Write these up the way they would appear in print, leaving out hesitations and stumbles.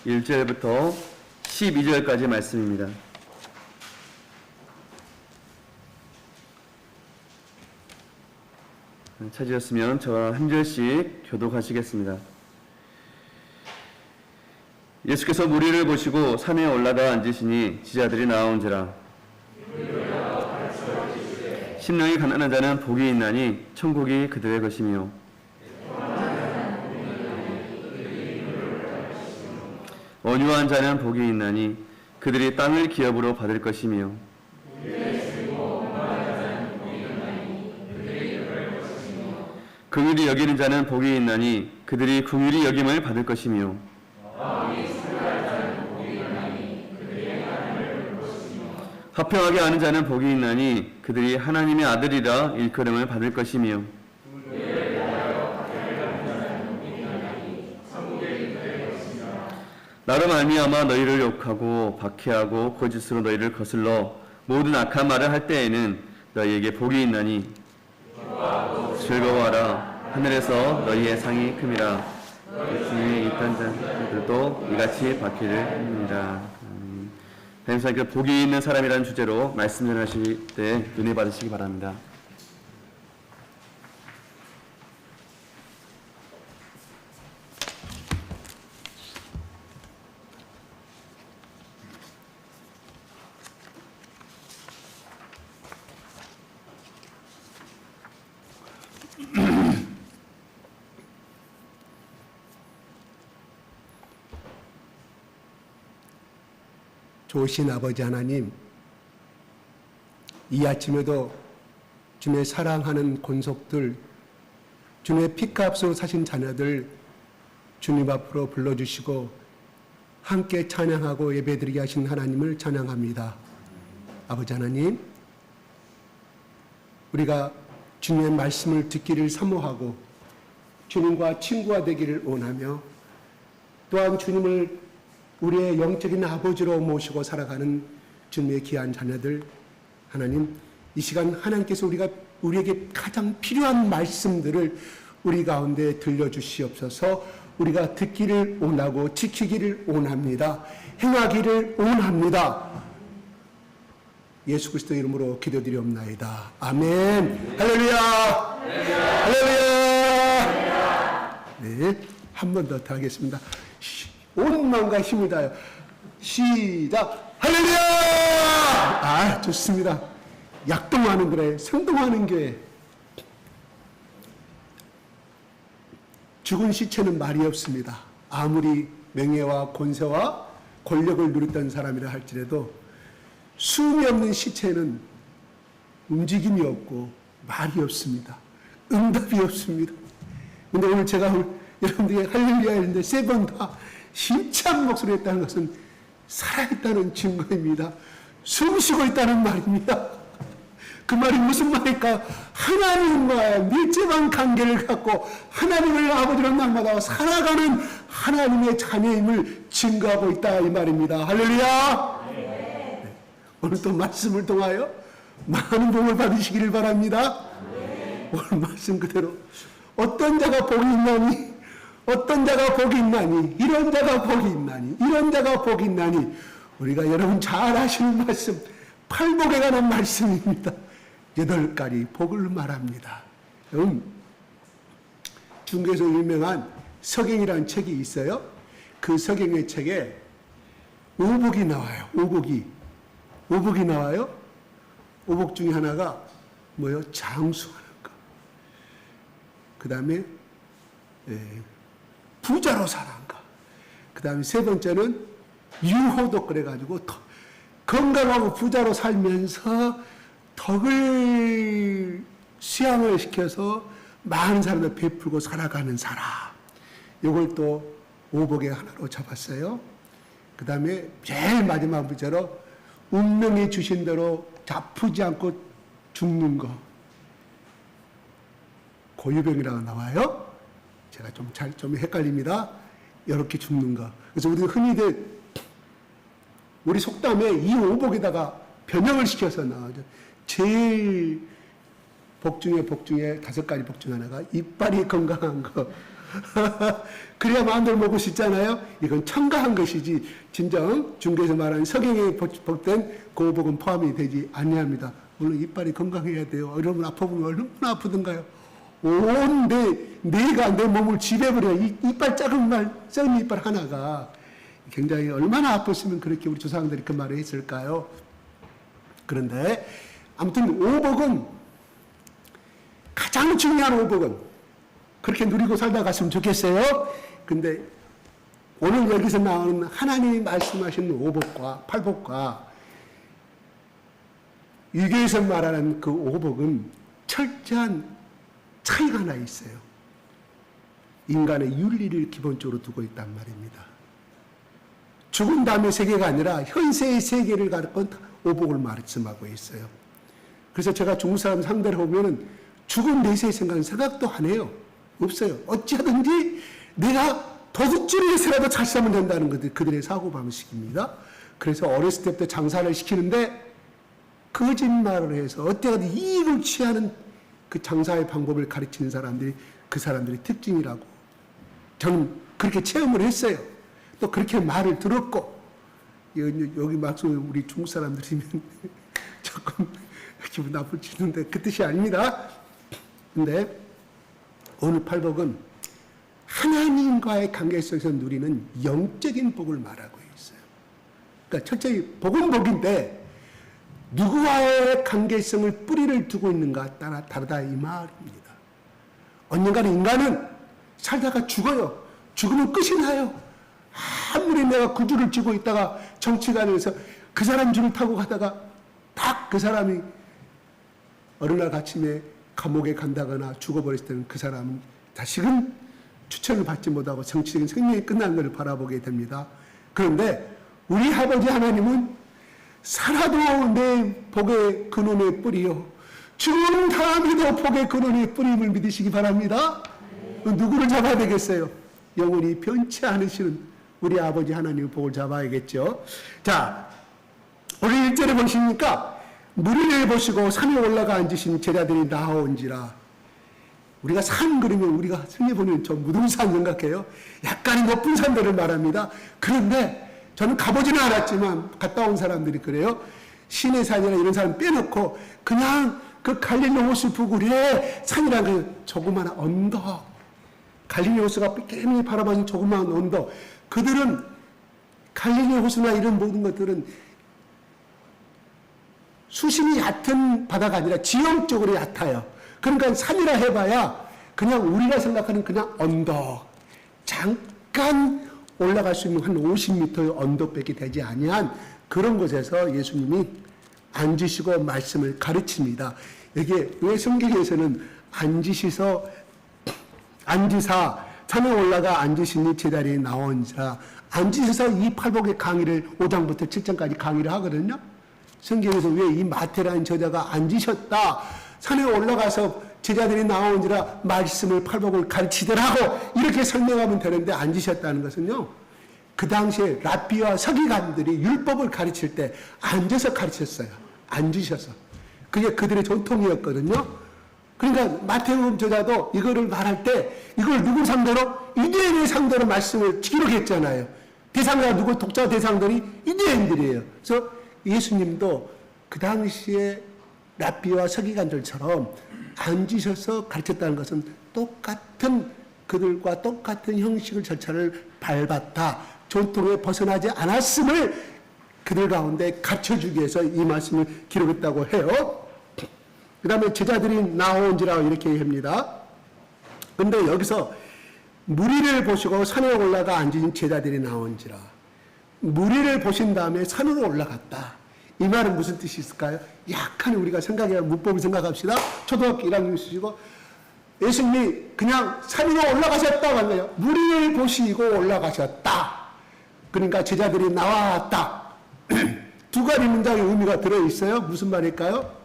1절부터 12절까지 말씀입니다. 찾으셨으면 저와 한 절씩 교독하시겠습니다. 예수께서 무리를 보시고 산에 올라가 앉으시니 지자들이 나온지라. 심령이 가난한 자는 복이 있나니 천국이 그들의 것이며, 온유한 자는 복이 있나니 그들이 땅을 기업으로 받을 것이며, 긍휼히 여기는 자는 복이 있나니 그들이 긍휼히 여김을 받을 것이며, 화평하게 하는 자는 복이 있나니 그들이 하나님의 아들이라 일컬음을 받을 것이며, 나로 말미암아 너희를 욕하고 박해하고 거짓으로 너희를 거슬러 모든 악한 말을 할 때에는 너희에게 복이 있나니 즐거워하라. 하늘에서 너희의 상이 큼이라. 주님의 이딴 자들도 이같이 받기를 합니다. 하나님, 복이 있는 사람이라는 주제로 말씀 전하실 때 은혜 받으시기 바랍니다. 좋으신 아버지 하나님, 이 아침에도 주님의 사랑하는 권속들, 주님의 피값으로 사신 자녀들 주님 앞으로 불러주시고 함께 찬양하고 예배드리게 하신 하나님을 찬양합니다. 아버지 하나님, 우리가 주님의 말씀을 듣기를 사모하고 주님과 친구가 되기를 원하며, 또한 주님을 우리의 영적인 아버지로 모시고 살아가는 주님의 귀한 자녀들, 하나님, 이 시간 하나님께서 우리에게 가장 필요한 말씀들을 우리 가운데 들려주시옵소서. 우리가 듣기를 원하고 지키기를 원합니다. 행하기를 원합니다. 예수 그리스도 이름으로 기도드리옵나이다. 아멘. 할렐루야. 할렐루야. 네, 한 번 더 하겠습니다. 온 마음과 힘을 다하여 시작. 할렐루야. 아, 좋습니다. 약동하는 교회, 생동하는 교회. 죽은 시체는 말이 없습니다. 아무리 명예와 권세와 권력을 누렸던 사람이라 할지라도 숨이 없는 시체는 움직임이 없고 말이 없습니다. 응답이 없습니다. 근데 오늘 제가 여러분들에게 할렐루야 했는데 세 번 다 힘찬 목소리를 했다는 것은 살아있다는 증거입니다. 숨쉬고 있다는 말입니다. 그 말이 무슨 말일까? 하나님과 밀접한 관계를 갖고 하나님을 아버지로 낙마하고 살아가는 하나님의 자녀임을 증거하고 있다, 이 말입니다. 할렐루야. 네. 오늘 또 말씀을 통하여 많은 복을 받으시기를 바랍니다. 오늘 말씀 그대로 어떤 자가 복이 있나니, 어떤 자가 복이 있나니, 이런 자가 복이 있나니, 이런 자가 복이 있나니, 우리가 여러분 잘 아시는 말씀, 팔복에 관한 말씀입니다. 8가지 복을 말합니다. 중국에서 유명한 서경이라는 책이 있어요. 그 서경의 책에 오복이 나와요. 오복이 나와요. 오복 중에 하나가 뭐요? 장수하는 거. 그 다음에 부자로 사는 거. 그 다음에 세 번째는 유호도 그래가지고 건강하고 부자로 살면서 덕을 수양을 시켜서 많은 사람들 베풀고 살아가는 사람. 이걸 또 오복의 하나로 잡았어요. 그 다음에 제일 마지막 부제로 운명이 주신 대로 아프지 않고 죽는 거. 고유병이라고 나와요. 제가 좀 헷갈립니다. 이렇게 죽는 거. 그래서 우리 흔히들 우리 속담에 이 오복에다가 변형을 시켜서 나오죠. 제일 복 중에 5가지 복 중 하나가 이빨이 건강한 거. 그래야 마음대로 먹을 수 있잖아요. 이건 첨가한 것이지 진정 중국에서 말하는 석영에 복된 그 복은 포함이 되지 아니합니다. 물론 이빨이 건강해야 돼요. 여러분 아파보면 얼마나 아프던가요. 온 뇌가 내 몸을 지배버려. 이빨 작은 이빨 하나가 굉장히 얼마나 아팠으면 그렇게 우리 조상들이 그 말을 했을까요? 그런데 아무튼 오복은 가장 중요한 오복은 그렇게 누리고 살다 갔으면 좋겠어요. 근데 오늘 여기서 나오는 하나님이 말씀하시는 오복과 팔복과 유교에서 말하는 그 오복은 철저한 차이가 하나 있어요. 인간의 윤리를 기본적으로 두고 있단 말입니다. 죽은 다음의 세계가 아니라 현세의 세계를 갖고 오복을 말씀하고 있어요. 그래서 제가 중국 사람 상대로 보면은 죽은 내세의 생각은 생각도 안 해요. 없어요. 어찌하든지 내가 도둑질에서라도 잘 살면 된다는 것들 그들의 사고방식입니다. 그래서 어렸을 때부터 장사를 시키는데 거짓말을 해서 어떻게든 이익을 취하는 그 장사의 방법을 가르치는 사람들이 그 사람들의 특징이라고 저는 그렇게 체험을 했어요. 또 그렇게 말을 들었고 여기 막상 우리 중국 사람들이면 조금 기분 나쁠지는데 그 뜻이 아닙니다. 근데 오늘 팔복은 하나님과의 관계 속에서 누리는 영적인 복을 말하고 있어요. 그러니까 철저히 복은 복인데 누구와의 관계성을 뿌리를 두고 있는가 따라 다르다 이 말입니다. 언젠가는 인간은 살다가 죽어요. 죽으면 끝이 나요. 아무리 내가 구주를 쥐고 있다가 정치가 돼서 그 사람 줄을 타고 가다가 딱 그 사람이 어느 날 아침에 감옥에 간다거나 죽어버렸을 때는 그 사람은 다시금 추천을 받지 못하고 정치적인 생명이 끝난 것을 바라보게 됩니다. 그런데 우리 아버지 하나님은 살아도 내 복의 근원의 뿌리요 죽은 다음에도 복의 근원의 뿌림을 믿으시기 바랍니다. 누구를 잡아야 되겠어요? 영원히 변치 않으시는 우리 아버지 하나님의 복을 잡아야겠죠. 자, 오늘 1절에 보시니까 무리를 보시고 산에 올라가 앉으신 제자들이 나온지라. 우리가 산 그러면 우리가 성에 보면 저 무등산 생각해요. 약간 높은 산들을 말합니다. 그런데 저는 가보지는 않았지만 갔다 온 사람들이 그래요. 시내산이나 이런 사람 빼놓고 그냥 그 갈릴리 호수 부근에 산이라는 그 조그마한 언덕, 갈릴리 호수가 깨끗이 바라보는 조그마한 언덕, 그들은 갈릴리 호수나 이런 모든 것들은 수심이 얕은 바다가 아니라 지형적으로 얕아요. 그러니까 산이라 해봐야 그냥 우리가 생각하는 그냥 언덕, 잠깐 올라갈 수 있는 한 50m의 언덕밖에 되지 아니한 그런 곳에서 예수님이 앉으시고 말씀을 가르칩니다. 이게 왜 성경에서는 앉으사 산에 올라가 앉으시니 제자리에 나온지라. 앉으셔서 이 팔복의 강의를 5장부터 7장까지 강의를 하거든요. 성경에서 왜 이 마태라는 저자가 앉으셨다, 산에 올라가서 제자들이 나온지라 말씀을 팔복을 가르치더라고 이렇게 설명하면 되는데 앉으셨다는 것은요, 그 당시에 랍비와 서기관들이 율법을 가르칠 때 앉아서 가르쳤어요. 앉으셔서. 그게 그들의 전통이었거든요. 그러니까 마태복음 저자도 이거를 말할 때 이걸 누구 상대로? 유대인의 상대로 말씀을 기록했잖아요. 대상자가 누구? 독자 대상들이 유대인들이에요. 그래서 예수님도 그 당시에 랍비와 서기관들처럼 앉으셔서 가르쳤다는 것은 똑같은 그들과 똑같은 형식을 절차를 밟았다. 전통에 벗어나지 않았음을 그들 가운데 갖춰주기 위해서 이 말씀을 기록했다고 해요. 그 다음에 제자들이 나온지라 이렇게 합니다. 근데 여기서 무리를 보시고 산에 올라가 앉으신 제자들이 나온지라. 무리를 보신 다음에 산으로 올라갔다. 이 말은 무슨 뜻이 있을까요? 약간 우리가 생각해야 문법을 생각합시다. 초등학교 1학년이시고 예수님이 그냥 산으로 올라가셨다고 한 거예요. 무리를 보시고 올라가셨다. 그러니까 제자들이 나왔다. 두 가지 문장의 의미가 들어있어요. 무슨 말일까요?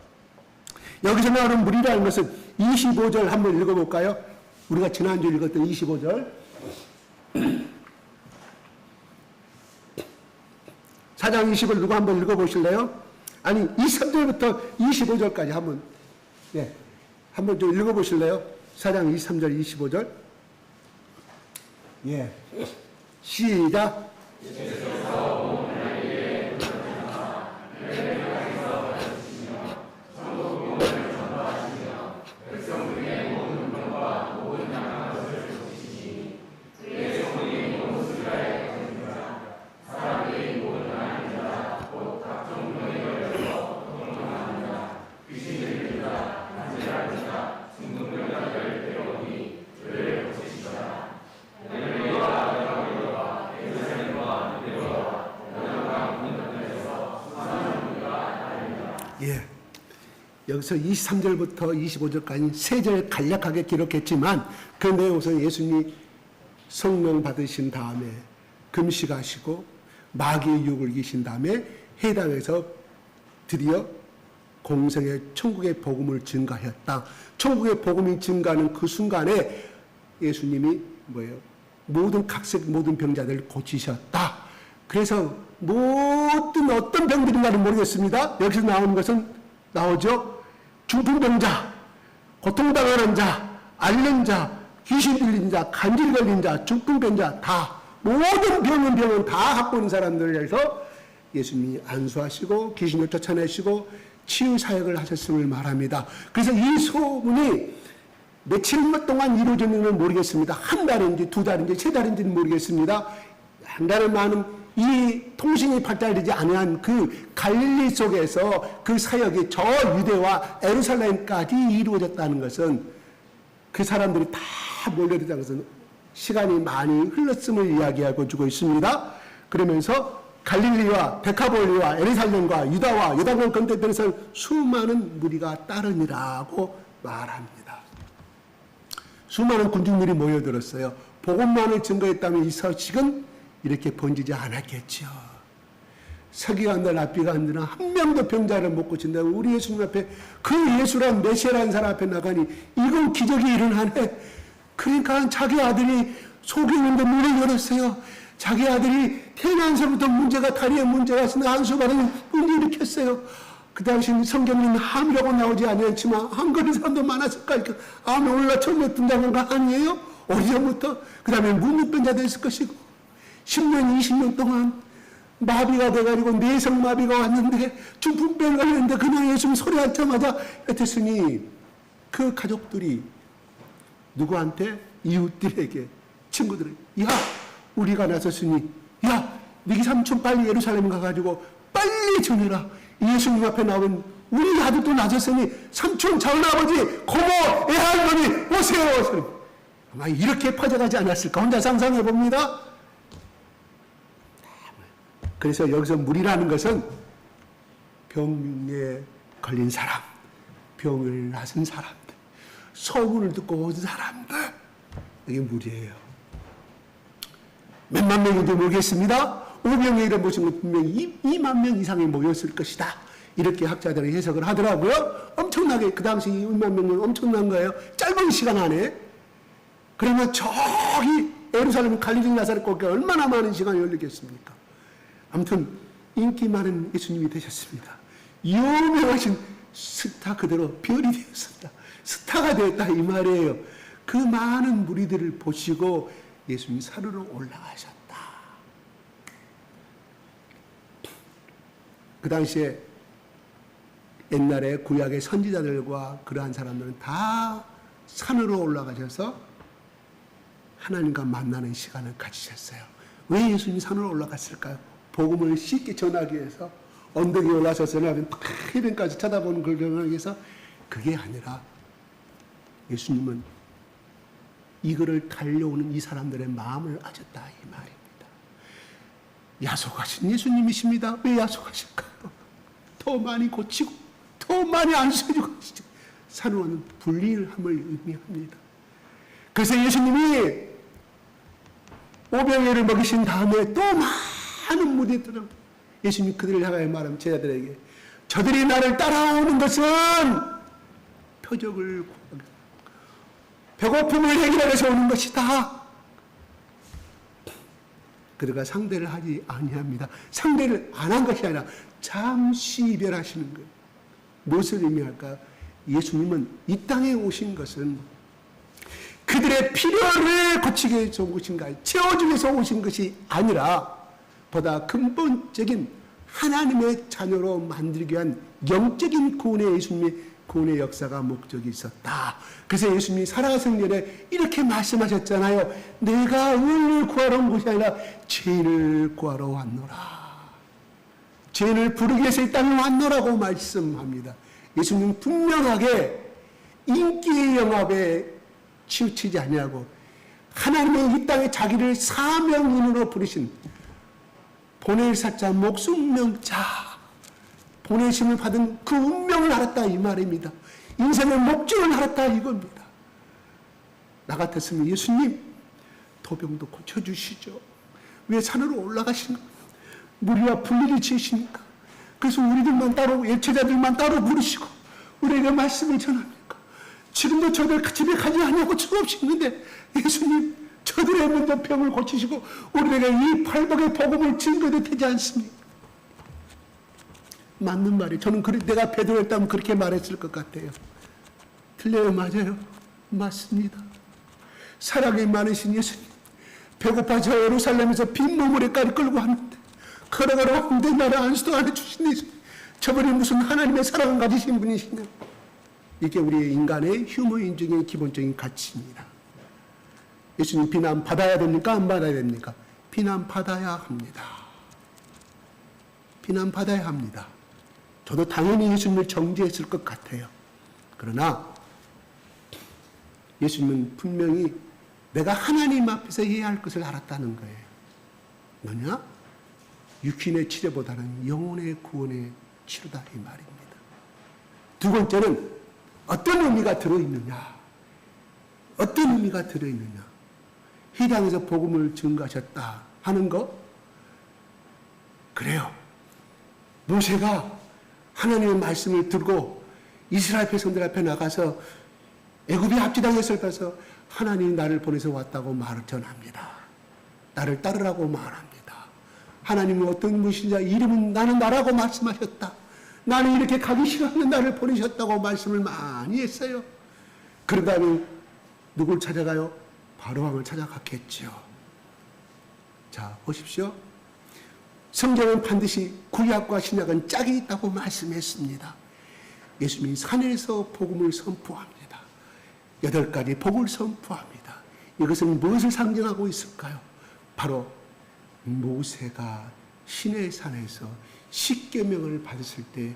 여기서 나오는 무리라는 것은 25절 한번 읽어볼까요? 우리가 지난주에 읽었던 25절. 4장 20을 누가 한번 읽어보실래요? 아니 23절부터 25절까지 한번, 네, 한번 좀 읽어보실래요? 4장 23절 25절. 예. 시작. 예. 여기서 23절부터 25절까지 세 절 간략하게 기록했지만 그 내용에서 예수님이 성령 받으신 다음에 금식하시고 마귀의 유혹을 이기신 다음에 해당에서 드디어 공생의 천국의 복음을 증가하였다. 천국의 복음이 증가하는 그 순간에 예수님이 뭐예요? 모든 각색 모든 병자들을 고치셨다. 그래서 모든 어떤 병들인가는 모르겠습니다. 여기서 나오는 것은 나오죠. 중풍병자, 고통당하는 자, 앓는 자, 귀신 들린 자, 간질 걸린 자, 중풍병자 다 모든 병은 다 갖고 있는 사람들을 위해서 예수님이 안수하시고 귀신을 쫓아내시고 치유 사역을 하셨음을 말합니다. 그래서 이 소문이 며칠 동안 이루어졌는지는 모르겠습니다. 한 달인지 두 달인지 세 달인지는 모르겠습니다. 한 달은 많은 이 통신이 발달되지 않은 그 갈릴리 속에서 그 사역이 저 유대와 예루살렘까지 이루어졌다는 것은 그 사람들이 다 몰려들다는 것은 시간이 많이 흘렀음을 이야기하고 주고 있습니다. 그러면서 갈릴리와 데카볼리와 예루살렘과 유다와 요단강 건너편에서 수많은 무리가 따르니라고 말합니다. 수많은 군중들이 모여들었어요. 복음만을 증거했다면 이 소식은 이렇게 번지지 않았겠죠. 서기가 한들 납비가 한들 한 명도 병자를 못 고친다고 우리 예수님 앞에 그 예수란 메시아라는 사람 앞에 나가니 이건 기적이 일어나네. 그러니까 자기 아들이 속에 있는데 문을 열었어요. 자기 아들이 태어난서부터 문제가 다리에 문제가 있으나 안수가는 문제 일으켰어요. 그 당시 성경에는 암이라고 나오지 않았지만 암 걸린 사람도 많았을까? 암에 올라 처음에 등장한 거 아니에요? 오래전부터. 그 다음에 문무병자도 있을 것이고 10년 20년 동안 마비가 돼가지고 뇌성마비가 왔는데 중풍병 걸렸는데 그냥 예수님 소리 앉자마자 됐으니 그 가족들이 누구한테? 이웃들에게 친구들에게 야 우리가 나섰으니 야 네 삼촌 빨리 예루살렘 가가지고 빨리 전해라. 예수님 앞에 나온 우리 아들도 나섰으니 삼촌 작은아버지 고모 애할머니 오세요. 아마 이렇게 퍼져가지 않았을까 혼자 상상해 봅니다. 그래서 여기서 무리라는 것은 병에 걸린 사람, 병을 앓은 사람들, 소문을 듣고 온 사람들, 이게 무리예요. 몇만 명인지 모르겠습니다. 500명이라 보시면 분명히 2만 명 이상이 모였을 것이다. 이렇게 학자들이 해석을 하더라고요. 엄청나게 그 당시 2만 명은 엄청난 거예요. 짧은 시간 안에. 그러면 저기 예루살렘 갈릴리 나사렛 거기가 얼마나 많은 시간이 걸리겠습니까? 아무튼 인기 많은 예수님이 되셨습니다. 유명하신 스타 그대로 별이 되었습니다. 스타가 되었다 이 말이에요. 그 많은 무리들을 보시고 예수님이 산으로 올라가셨다. 그 당시에 옛날에 구약의 선지자들과 그러한 사람들은 다 산으로 올라가셔서 하나님과 만나는 시간을 가지셨어요. 왜 예수님이 산으로 올라갔을까요? 복음을 쉽게 전하기 위해서 언덕에 올라서서 해변까지 쳐다보는 걸 경험하기 위해서 그게 아니라 예수님은 이거를 달려오는 이 사람들의 마음을 아셨다 이 말입니다. 야속하신 예수님이십니다. 왜 야속하실까요? 더 많이 고치고 더 많이 안수해주고 계시죠. 산으로는 분리함을 의미합니다. 그래서 예수님이 오병이어를 먹이신 다음에 또 많은 무리들은 예수님이 그들을 향하여 말하면 제자들에게 저들이 나를 따라오는 것은 표적을 구하기 배고픔을 해결하기 위해서 오는 것이다. 그들과 상대를 하지 아니합니다. 상대를 안 한 것이 아니라 잠시 이별하시는 거예요. 무엇을 의미할까? 예수님은 이 땅에 오신 것은 그들의 필요를 고치기 위해서 온 것인가, 채워주기 위해서 오신 것이 아니라 보다 근본적인 하나님의 자녀로 만들기 위한 영적인 구원의 예수님의 구원의 역사가 목적이 있었다. 그래서 예수님이 살아가신 년에 이렇게 말씀하셨잖아요. 내가 의인을 구하러 온 것이 아니라 죄인을 구하러 왔노라. 죄인을 부르기 위해서 이 땅에 왔노라고 말씀합니다. 예수님은 분명하게 인기의 영합에 치우치지 아니하고 하나님의 이 땅에 자기를 사명인으로 부르신 보낼 사자 목숨명자, 보내심을 받은 그 운명을 알았다 이 말입니다. 인생의 목적을 알았다 이겁니다. 나 같았으면 예수님 도병도 고쳐주시죠. 왜 산으로 올라가시는 겁니까? 무리와 분리를 지으십니까? 그래서 우리들만 따로, 예체자들만 따로 부르시고 우리에게 말씀을 전합니까? 지금도 저들 집에 가지 않냐고 수없이 있는데 예수님 저들의 먼저 병을 고치시고 우리에게 이 팔복의 복음을 증거도 되지 않습니까? 맞는 말이에요. 저는 내가 베드로였다면 그렇게 말했을 것 같아요. 틀려요? 맞아요? 맞습니다. 사랑이 많으신 예수님, 배고파서 예루살렘에서 빈몸으로까지 끌고 왔는데 걸어가러 왔는데 나를 안수도 안 해주신 예수님, 저분이 무슨 하나님의 사랑을 가지신 분이시냐? 이게 우리의 인간의 휴머인적인 기본적인 가치입니다. 예수님 비난 받아야 됩니까? 안 받아야 됩니까? 비난 받아야 합니다. 비난 받아야 합니다. 저도 당연히 예수님을 정죄했을 것 같아요. 그러나 예수님은 분명히 내가 하나님 앞에서 해야 할 것을 알았다는 거예요. 뭐냐? 육신의 치료보다는 영혼의 구원의 치료다 이 말입니다. 두 번째는 어떤 의미가 들어있느냐? 어떤 의미가 들어있느냐? 이 땅에서 복음을 증거하셨다 하는 거? 그래요. 모세가 하나님의 말씀을 들고 이스라엘 백성들 앞에 나가서 애굽의 압제당했을 때서 하나님이 나를 보내서 왔다고 말을 전합니다. 나를 따르라고 말합니다. 하나님은 어떤 분이신지 이름은 나는 나라고 말씀하셨다. 나는 이렇게 가기 싫어하는 나를 보내셨다고 말씀을 많이 했어요. 그런 다음에 누굴 찾아가요? 바로왕을 찾아갔겠죠. 자, 보십시오. 성경은 반드시 구약과 신약은 짝이 있다고 말씀했습니다. 예수님이 산에서 복음을 선포합니다. 8가지 복을 선포합니다. 이것은 무엇을 상징하고 있을까요? 바로 모세가 시내 산에서 십계명을 받았을 때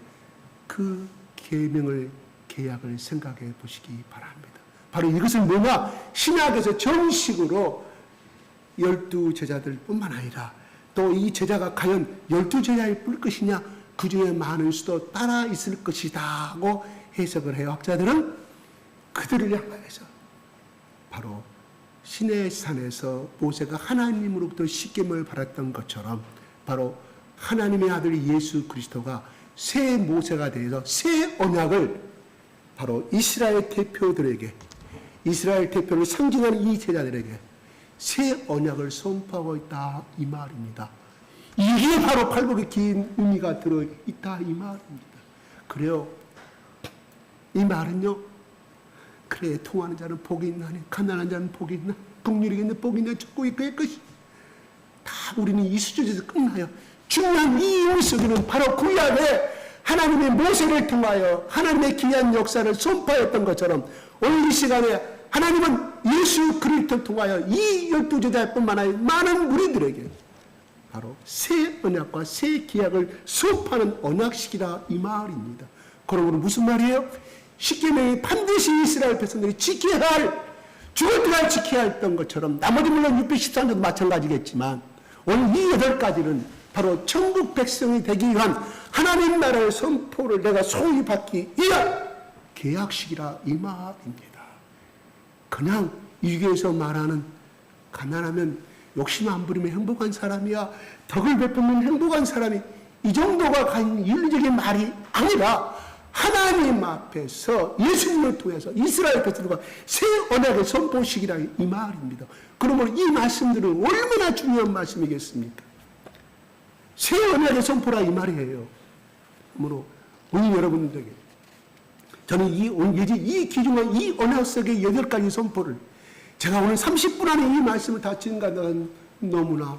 그 계명을 계약을 생각해 보시기 바랍니다. 바로 이것은 뭐냐? 신약에서 정식으로 12 제자들뿐만 아니라 또 이 제자가 과연 12 제자일 뿐 것이냐? 그 중에 많은 수도 따라 있을 것이다 하고 해석을 해요. 학자들은 그들을 향하여서 바로 시내 산에서 모세가 하나님으로부터 십계명을 받았던 것처럼 바로 하나님의 아들 예수 그리스도가 새 모세가 되어서 새 언약을 바로 이스라엘 대표들에게, 이스라엘 대표를 상징하는 이 제자들에게 새 언약을 선포하고 있다 이 말입니다. 이게 바로 팔복의 긴 의미가 들어있다 이 말입니다. 그래요. 이 말은요, 그래 통하는 자는 복이 있나니 가난한 자는 복이 있나, 긍휼히 있는 복이 있나, 적고 그의 것이 다 우리는 이 수준에서 끝나요. 중요한 이 의미 속에는 바로 구약에 하나님의 모세를 통하여 하나님의 귀한 역사를 선포했던 것처럼 오늘 이 시간에 하나님은 예수 그리스도를 통하여 이 12제자뿐만 아니라 많은 무리들에게 바로 새 언약과 새 기약을 수업하는 언약식이다 이 말입니다. 그러므로 무슨 말이에요? 십계명이 반드시 이스라엘 백성들이 지켜야 할, 죽을 때까지 지켜야 했던 것처럼 나머지 물론 613조도 마찬가지겠지만 오늘 이 8가지는 바로 천국 백성이 되기 위한 하나님 나라의 선포를 내가 소위 받기 위한 계약식이라 이 말입니다. 그냥 유교에서 말하는 가난하면 욕심 안 부리면 행복한 사람이야, 덕을 베푸면 행복한 사람이, 이 정도가 가진 윤리적인 말이 아니라 하나님 앞에서 예수님을 통해서 이스라엘 백성들과 새 언약의 선포식이라 이 말입니다. 그러므로 이 말씀들은 얼마나 중요한 말씀이겠습니까? 새 언약의 선포라 이 말이에요. 그러므로 오늘 여러분들에게 저는 이 기중한 이 언약 속의 8가지 선포를 제가 오늘 30분 안에 이 말씀을 다 증가한다는 너무나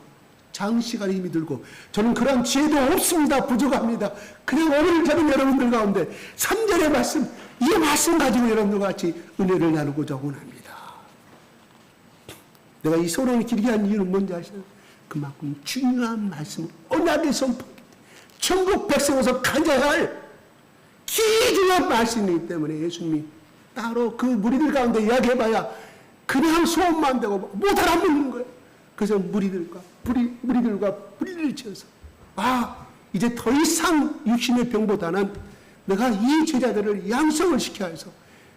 장시간에 힘이 들고 저는 그런 지혜도 없습니다. 부족합니다. 그냥 오늘 저는 여러분들 가운데 3절의 말씀, 이 말씀 가지고 여러분들과 같이 은혜를 나누고자 원합니다. 내가 이 소론을 길게 한 이유는 뭔지 아시나요? 그만큼 중요한 말씀을 언약의 선포입니다. 천국 백성으로서 가져야 할 귀중한 말씀이기 때문에 예수님이 따로 그 무리들 가운데 이야기해봐야 그냥 소원만 되고 못 알아듣는 거예요. 그래서 무리들과 뿌리를 지어서 이제 더 이상 육신의 병보다는 내가 이 제자들을 양성을 시켜야 해서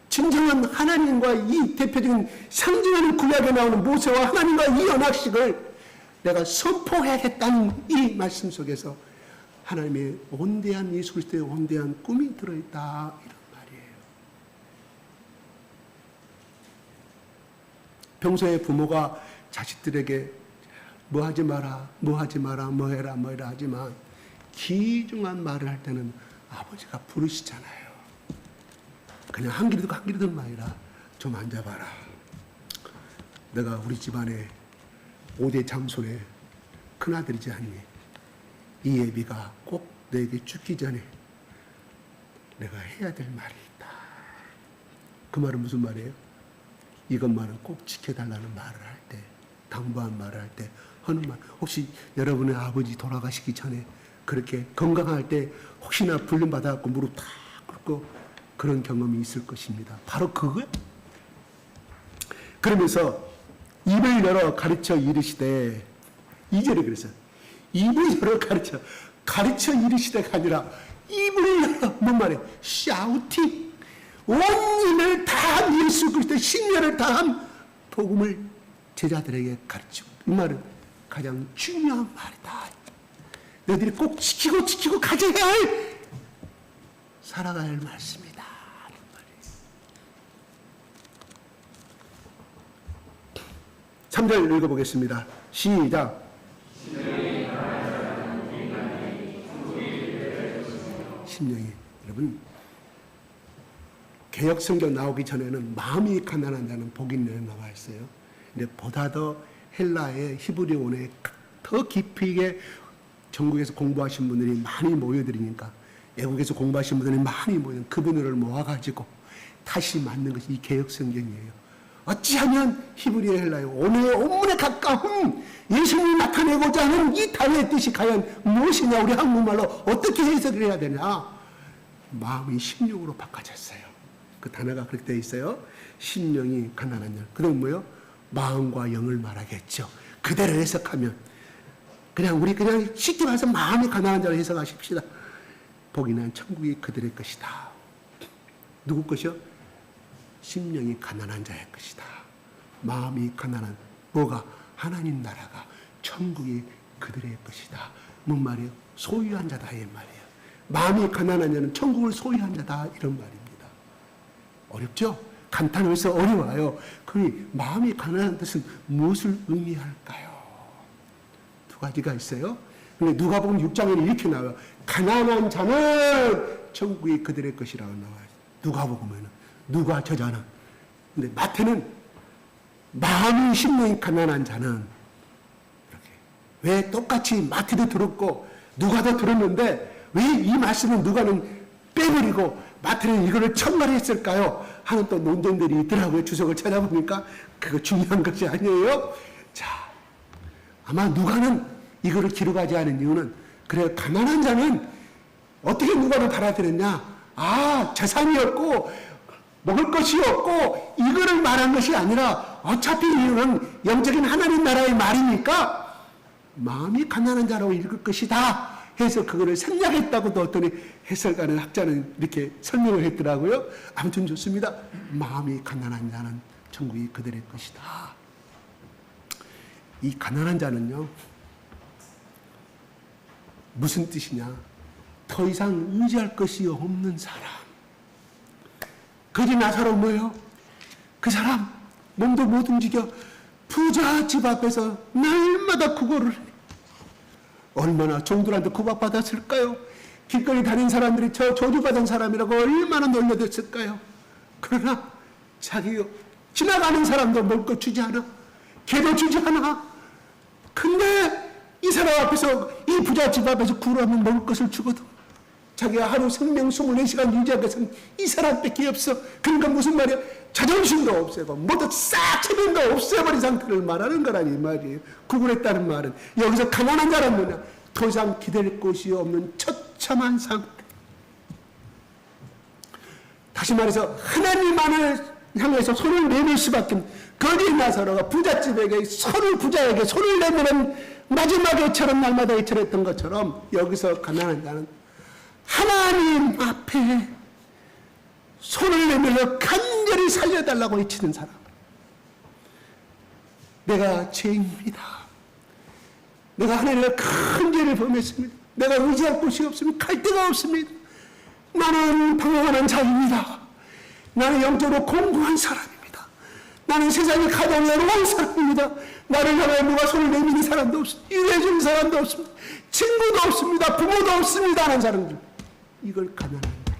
진정한 하나님과 이 대표적인 상징하는 구약에 나오는 모세와 하나님과 이 언약식을 내가 선포해야겠다는 이 말씀 속에서 하나님의 온대한 예수 그리스도의 온대한 꿈이 들어있다 이런 말이에요. 평소에 부모가 자식들에게 뭐 하지 마라, 뭐 하지 마라, 뭐 해라, 뭐 해라 하지만 귀중한 말을 할 때는 아버지가 부르시잖아요. 그냥 한 길이든 한 길이든 말이라 좀 앉아봐라. 내가 우리 집안에 5대 장손의 큰아들이지 않니? 이 예비가 꼭 너에게 죽기 전에 내가 해야 될 말이 있다. 그 말은 무슨 말이에요? 이것만은 꼭 지켜달라는 말을 할 때, 당부한 말을 할 때 하는 말. 혹시 여러분의 아버지 돌아가시기 전에 그렇게 건강할 때 혹시나 불륜 받아갖고 무릎 탁 꿇고 그런 경험이 있을 것입니다. 바로 그거예요. 그러면서 입을 열어 가르쳐 이르시되 2절에 그랬어요. 입을 열어 가르쳐 이르시되가 아니라 입을 열어 뭔 말이에요? 샤우팅. 온 힘을 다한 예수 그리스도의 신뢰를 다한 복음을 제자들에게 가르치고 이 말은 가장 중요한 말이다. 너희들이 꼭 지키고 가져야 할 살아가야 할 말씀이다. 이런 말이에요. 3절 읽어보겠습니다. 시작. 심령이 여러분 개역 성경 나오기 전에는 마음이 가난한 자는 복이 있는 나와 있어요. 근데 보다 더 헬라의 히브리어에 더 깊이게 전국에서 공부하신 분들이 많이 모여드리니까 외국에서 공부하신 분들이 많이 모이는 그분들을 모아가지고 다시 만든 것이 이 개역 성경이에요. 어찌하면 히브리어 헬라의 오늘의 온문에 가까운 예수님이 나타내고자 하는 이 단어의 뜻이 과연 무엇이냐, 우리 한국말로 어떻게 해석을 해야 되냐. 마음이 심령으로 바꿔졌어요. 그 단어가 그렇게 되어 있어요. 심령이 가난한 자. 그럼 뭐요? 마음과 영을 말하겠죠. 그대로 해석하면 우리 쉽게 말해서 마음이 가난한 자로 해석하십시다. 복이 난 천국이 그들의 것이다. 누구 것이요? 심령이 가난한 자의 것이다. 마음이 가난한 뭐가? 하나님 나라가 천국이 그들의 것이다. 뭔 말이에요? 소유한 자다 이 말이에요. 마음이 가난한 자는 천국을 소유한 자다 이런 말입니다. 어렵죠? 간단해서 어려워요. 그 마음이 가난한 뜻은 무엇을 의미할까요? 두 가지가 있어요. 근데 누가복음 6장에는 이렇게 나와요. 가난한 자는 천국이 그들의 것이라고 나와요. 누가복음에는 누가 저자는. 근데 마태는 마음이 심령이 가난한 자는 이렇게. 왜 똑같이 마태도 들었고 누가도 들었는데 왜 이 말씀은 누가는 빼버리고 마태는 이거를 첨가했을까요? 하는 또 논쟁들이 있더라고요. 주석을 찾아보니까 그거 중요한 것이 아니에요. 자, 아마 누가는 이거를 기록하지 않은 이유는 그래 가난한 자는 어떻게 누가를 받아들였냐? 재산이 없고 먹을 것이 없고 이거를 말한 것이 아니라 어차피 이거는 영적인 하나님 나라의 말이니까 마음이 가난한 자라고 읽을 것이다 해서 그거를 생략했다고도 어떤 해설가는 학자는 이렇게 설명을 했더라고요. 아무튼 좋습니다. 마음이 가난한 자는 천국이 그들의 것이다. 이 가난한 자는요 무슨 뜻이냐? 더 이상 의지할 것이 없는 사람. 그지 나사로 뭐예요? 그 사람 몸도 못 움직여 부자 집 앞에서 날마다 구걸을 해. 얼마나 종들한테 구박받았을까요? 길거리 다닌 사람들이 저 저주받은 사람이라고 얼마나 놀려댔을까요? 그러나 자기 지나가는 사람도 먹을 거 주지 않아. 개도 주지 않아. 근데 이 사람 앞에서, 이 부잣집 앞에서 굴하면 먹을 것을 주거든. 자기가 하루 생명 24시간 유지하기 위해서는 이 사람밖에 없어. 그러니까 무슨 말이야? 자존심도 없애고 모두 싹 체면도 없애버린 상태를 말하는 거라니 이 말이에요. 구분했다는 말은 여기서 가난한 자란 뭐냐? 더 이상 기댈 곳이 없는 처참한 상태. 다시 말해서 하나님만을 향해서 손을 내밀 수밖에 없는 거짓 나사로가 부잣집에게 부자에게 손을 내미는 마지막에처럼 날마다 이처했던 것처럼 여기서 가난한 자는 하나님 앞에 손을 내밀어 간절히 살려달라고 외치는 사람. 내가 죄인입니다. 내가 하나님의 큰 죄를 범했습니다. 내가 의지할 곳이 없습니다. 갈 데가 없습니다. 나는 방황하는 자입니다. 나는 영적으로 공고한 사람입니다. 나는 세상에 가장 외로운 사람입니다. 나를 향해 누가 손을 내미는 사람도 없습니다. 이해해주는 사람도 없습니다. 친구도 없습니다. 부모도 없습니다 하는 사람들. 이걸 가난한 거야.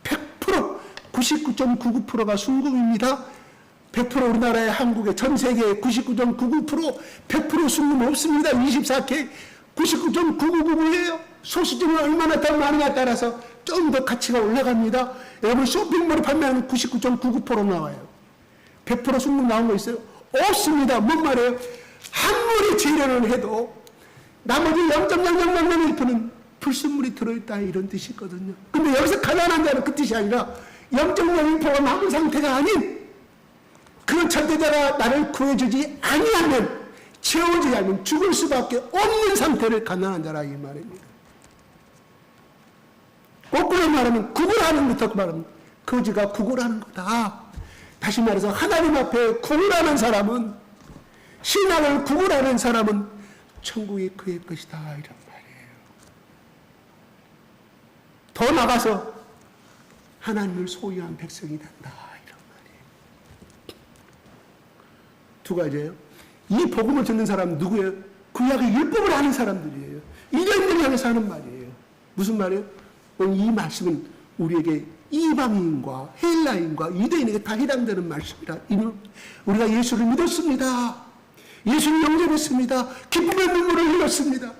100% 99.99%가 순금입니다. 100% 우리나라의 한국의 전 세계의 99.99% 100% 순금 없습니다. 24K 99.999예요. 소수점이 얼마나 더 많으냐에 따라서 좀 더 가치가 올라갑니다. 여러분 쇼핑몰에 판매하는 99.99% 나와요. 100% 순금 나온 거 있어요? 없습니다. 뭔 말이에요? 아무리 재련을 해도 나머지 0.0001%는 불순물이 들어있다 이런 뜻이거든요. 근데 여기서 가난한 자는 그 뜻이 아니라 0.01%가 남은 상태가 아닌 그런 절대자가 나를 구해주지 아니하면 채워지지 않으면 죽을 수밖에 없는 상태를 가난한 자라 이 말입니다. 거꾸로 말하면 구걸하는 것부터 말합니다. 거지가 구걸하는 거다. 다시 말해서 하나님 앞에 구걸하는 사람은 신앙을 구걸하는 사람은 천국이 그의 것이다 이런 말이에요. 더 나가서 하나님을 소유한 백성이 된다 이런 말이에요. 두 가지예요. 이 복음을 듣는 사람은 누구예요? 구약의 율법을 아는 사람들이에요. 유대인들을 향해서 하는 말이에요. 무슨 말이에요? 오늘 이 말씀은 우리에게 이방인과 헬라인과 유대인에게 다 해당되는 말씀이라. 우리가 예수를 믿었습니다. 예수를 영접했습니다. 기쁨의 눈물을 흘렸습니다.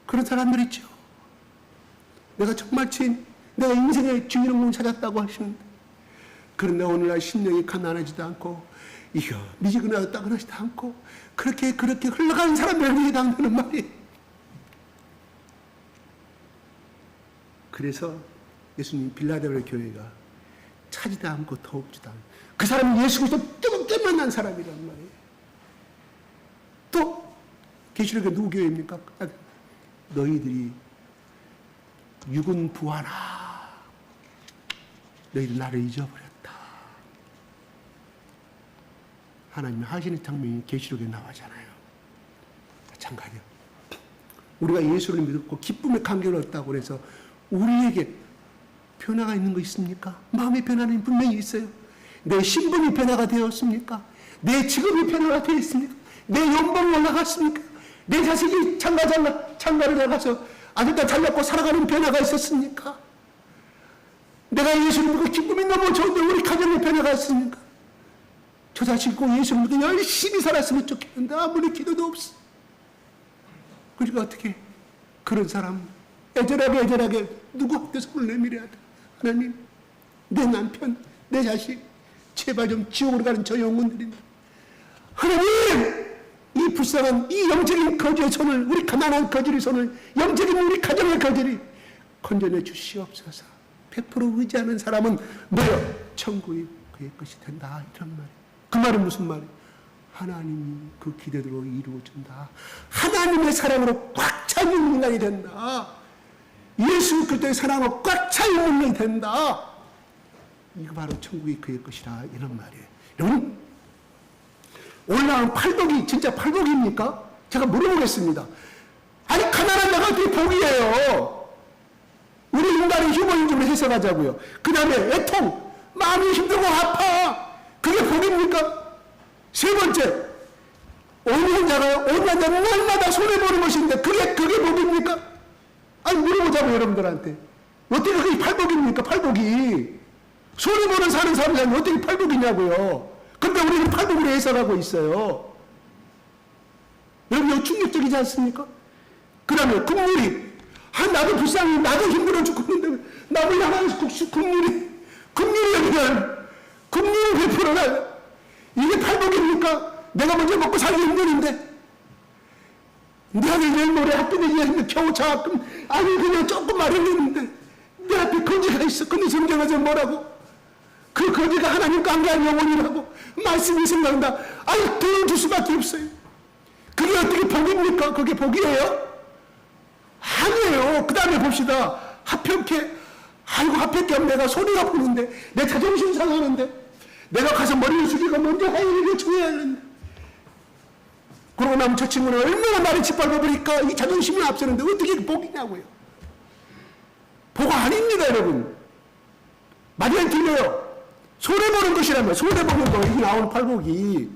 그런 사람들 있죠. 내가 정말 내가 인생의 주인공을 찾았다고 하시는데, 그런데 오늘날 심령이 가난하지도 않고 이거 미지근하다고 하지도 않고 그렇게 흘러가는 사람들에게 해당되는 말이에요. 그래서 예수님 빌라델피아 교회가 차지도 않고 더욱지도 않고 그 사람은 예수 그리스도 뜨겁게 만난 사람이란 말이에요. 또 계시록에 누구 교회입니까? 너희들이 육은 부하나 너희들 나를 잊어버렸다. 하나님이 하시는 장면이 계시록에 나오잖아요. 마찬가지요. 우리가 예수를 믿었고 기쁨의 감격을 얻다고 해서 우리에게 변화가 있는 거 있습니까? 마음의 변화는 분명히 있어요. 내 신분이 변화가 되었습니까? 내 직업이 변화가 되어 있습니까? 내 연봉이 올라갔습니까? 내 자식이 장가를 나가서 아들딸 잘났고 살아가는 변화가 있었습니까? 내가 예수를 믿고 기쁨이 너무 좋은데 우리 가정에 변화가 있습니까? 저 자식과 예수를 믿고 열심히 살았으면 좋겠는데 아무리 기도도 없어. 그러니까 어떻게 그런 사람 애절하게 누구한테 손을 내밀어야 돼. 하나님, 내 남편, 내 자식 제발 좀 지옥으로 가는 저 영혼들인데 하나님, 이 불쌍한 이 영적인 거지의 손을, 우리 가난한 거지의 손을, 영적인 우리 가정의 거지를 건져내 주시옵소서. 100% 의지하는 사람은 뭐요? 천국이 그의 것이 된다 이런 말이에요. 그 말은 무슨 말이에요? 하나님이 그 기대대로 이루어진다. 하나님의 사랑으로 꽉 차 있는 인간이 된다. 예수 그리스도의 사랑으로 꽉 차 있는 인간이 된다. 이거 바로 천국이 그의 것이라 이런 말이에요. 여러분, 올라온 팔복이 진짜 팔복입니까? 제가 물어보겠습니다. 아니 가난한 자가 어떻게 복이에요? 우리 인간의 휴머니즘으로 해석하자고요. 그 다음에 애통, 마음이 힘들고 아파. 그게 복입니까? 세 번째, 온유한 자가 날마다 손해보는 것인데 그게 복입니까? 아니 물어보자고 여러분들한테. 어떻게 그게 팔복입니까? 팔복이. 손해보는 사는 사람이 어떻게 팔복이냐고요. 근데 우리는 팔복으로 해석하고 있어요. 여러분, 이거 충격적이지 않습니까? 그 다음에 국물이, 나도 불쌍해, 나도 힘들어 죽겠는데, 나를 향해서 국물이 여기는, 국물이 100%나, 이게 팔복입니까? 내가 먼저 먹고 살기 힘드는데, 내 아들 내일 모레 학교 내기했는데 겨우 장학금, 아니, 그냥 조금 마련했는데, 내 앞에 거지가 있어. 근데 성경에서 뭐라고? 그 거지가 하나님 관계한 영혼이라고 말씀이 생각난다. 아니, 돈을 줄 수밖에 없어요. 그게 어떻게 복입니까? 그게 복이에요? 아니에요. 그 다음에 봅시다. 합평케, 아이고, 합평케 하면 내가 소리가 부는데, 내 자존심 상하는데, 내가 가서 머리를 숙이고 먼저 하이를 청해야 하는데, 그러고 나면 저 친구는 얼마나 말을 짓밟아버릴까? 이 자존심이 앞서는데 어떻게 복이냐고요. 복 아닙니다, 여러분. 말이 안 틀려요. 손해보는 것이라면, 손해보는 거, 이 나오는 팔복이